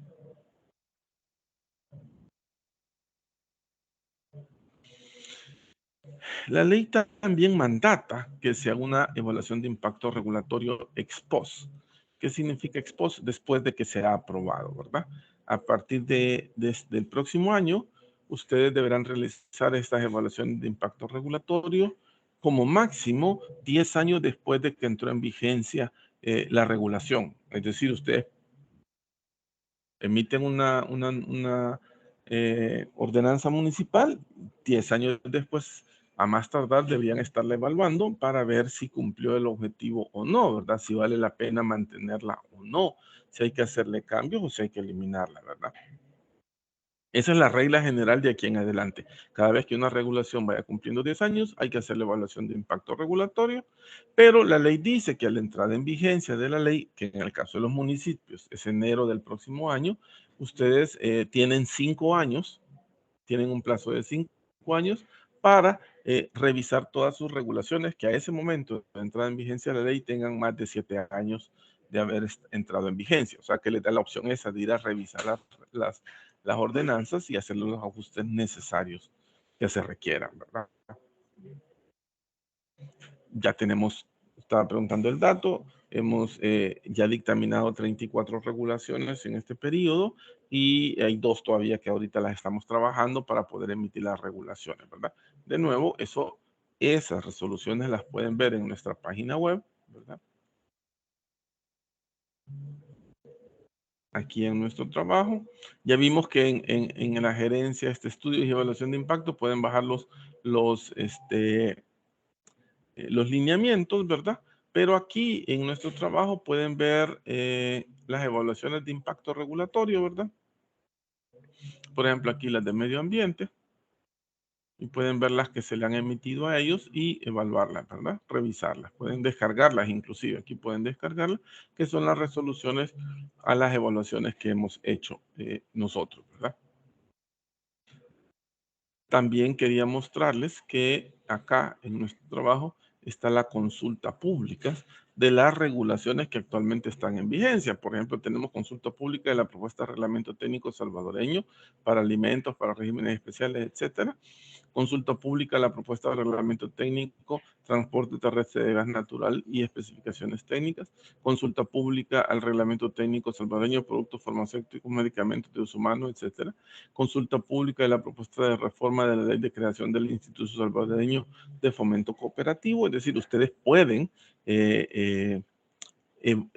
La ley también mandata que se haga una evaluación de impacto regulatorio ex post. ¿Qué significa ex post? Después de que se ha aprobado, ¿verdad? A partir del próximo año, ustedes deberán realizar estas evaluaciones de impacto regulatorio como máximo 10 años después de que entró en vigencia la regulación. Es decir, ustedes emiten una ordenanza municipal, 10 años después, a más tardar, deberían estarla evaluando para ver si cumplió el objetivo o no, ¿verdad? Si vale la pena mantenerla o no, si hay que hacerle cambios o si hay que eliminarla, ¿verdad? Esa es la regla general de aquí en adelante. Cada vez que una regulación vaya cumpliendo 10 años, hay que hacer la evaluación de impacto regulatorio, pero la ley dice que a la entrada en vigencia de la ley, que en el caso de los municipios es enero del próximo año, ustedes tienen 5 años, tienen un plazo de 5 años para revisar todas sus regulaciones que a ese momento de entrada en vigencia de la ley tengan más de 7 años de haber entrado en vigencia. O sea, que les da la opción esa de ir a revisar las ordenanzas y hacer los ajustes necesarios que se requieran, ¿verdad? Ya tenemos, estaba preguntando el dato, hemos ya dictaminado 34 regulaciones en este periodo y hay 2 todavía que ahorita las estamos trabajando para poder emitir las regulaciones, ¿verdad? De nuevo, esas resoluciones las pueden ver en nuestra página web, ¿verdad? Aquí en nuestro trabajo. Ya vimos que en la gerencia, estudios y evaluación de impacto, pueden bajar los lineamientos, ¿verdad? Pero aquí en nuestro trabajo pueden ver las evaluaciones de impacto regulatorio, ¿verdad? Por ejemplo, aquí las de medio ambiente. Y pueden ver las que se le han emitido a ellos y evaluarlas, ¿verdad? Revisarlas. Pueden descargarlas inclusive. Aquí pueden descargarlas, que son las resoluciones a las evaluaciones que hemos hecho nosotros, ¿verdad? También quería mostrarles que acá en nuestro trabajo está la consulta pública de las regulaciones que actualmente están en vigencia. Por ejemplo, tenemos consulta pública de la propuesta de reglamento técnico salvadoreño para alimentos, para regímenes especiales, etcétera. Consulta pública de la propuesta de reglamento técnico, transporte terrestre de gas natural y especificaciones técnicas. Consulta pública al reglamento técnico salvadoreño, productos farmacéuticos, medicamentos de uso humano, etcétera. Consulta pública de la propuesta de reforma de la ley de creación del Instituto Salvadoreño de Fomento Cooperativo. Es decir, ustedes pueden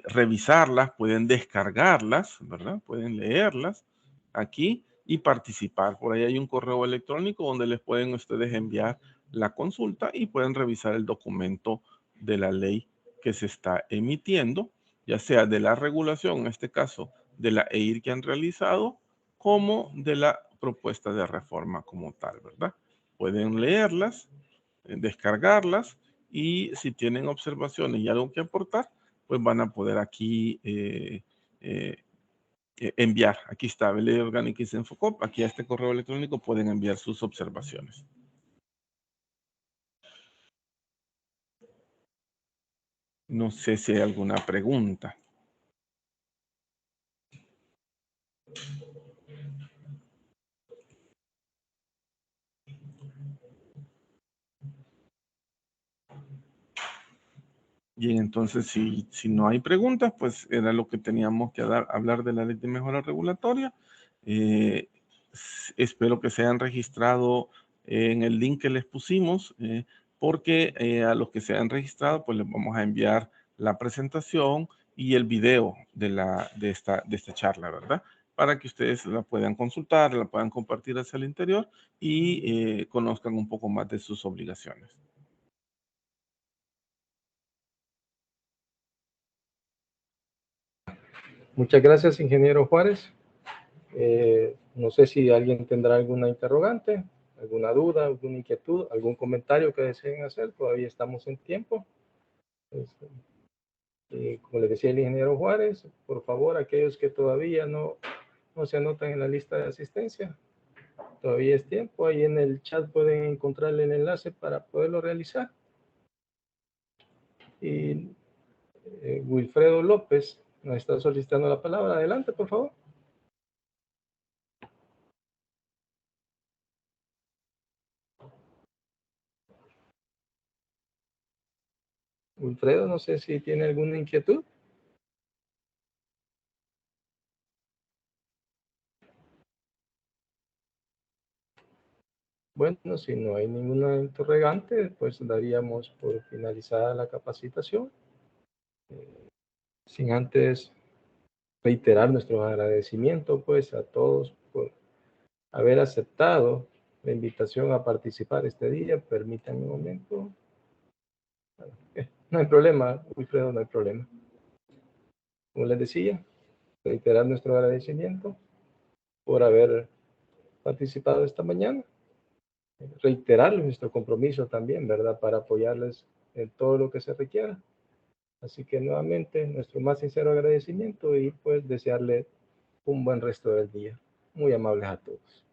revisarlas, pueden descargarlas, ¿verdad? Pueden leerlas aquí y participar. Por ahí hay un correo electrónico donde les pueden ustedes enviar la consulta y pueden revisar el documento de la ley que se está emitiendo, ya sea de la regulación, en este caso de la EIR que han realizado, como de la propuesta de reforma como tal, ¿verdad? Pueden leerlas, descargarlas y si tienen observaciones y algo que aportar, pues van a poder aquí enviar. Aquí está, Ley Orgánica y Senfocop. Aquí a este correo electrónico pueden enviar sus observaciones. No sé si hay alguna pregunta. Bien, entonces si no hay preguntas, pues era lo que teníamos que hablar de la ley de mejora regulatoria. Espero que se hayan registrado en el link que les pusimos, porque a los que se han registrado, pues les vamos a enviar la presentación y el video de esta charla, ¿verdad? Para que ustedes la puedan consultar, la puedan compartir hacia el interior y conozcan un poco más de sus obligaciones. Muchas gracias, ingeniero Juárez. No sé si alguien tendrá alguna interrogante, alguna duda, alguna inquietud, algún comentario que deseen hacer. Todavía estamos en tiempo. Como les decía el ingeniero Juárez, por favor, aquellos que todavía no se anotan en la lista de asistencia, todavía es tiempo. Ahí en el chat pueden encontrar el enlace para poderlo realizar. Y Wilfredo López nos está solicitando la palabra. Adelante, por favor. Wilfredo, no sé si tiene alguna inquietud. Bueno, si no hay ninguna interrogante, pues daríamos por finalizada la capacitación. Sin antes reiterar nuestro agradecimiento, pues, a todos por haber aceptado la invitación a participar este día. Permítanme un momento. No hay problema, Wilfredo, no hay problema. Como les decía, reiterar nuestro agradecimiento por haber participado esta mañana. Reiterarles nuestro compromiso también, ¿verdad?, para apoyarles en todo lo que se requiera. Así que nuevamente nuestro más sincero agradecimiento y pues desearle un buen resto del día. Muy amables a todos.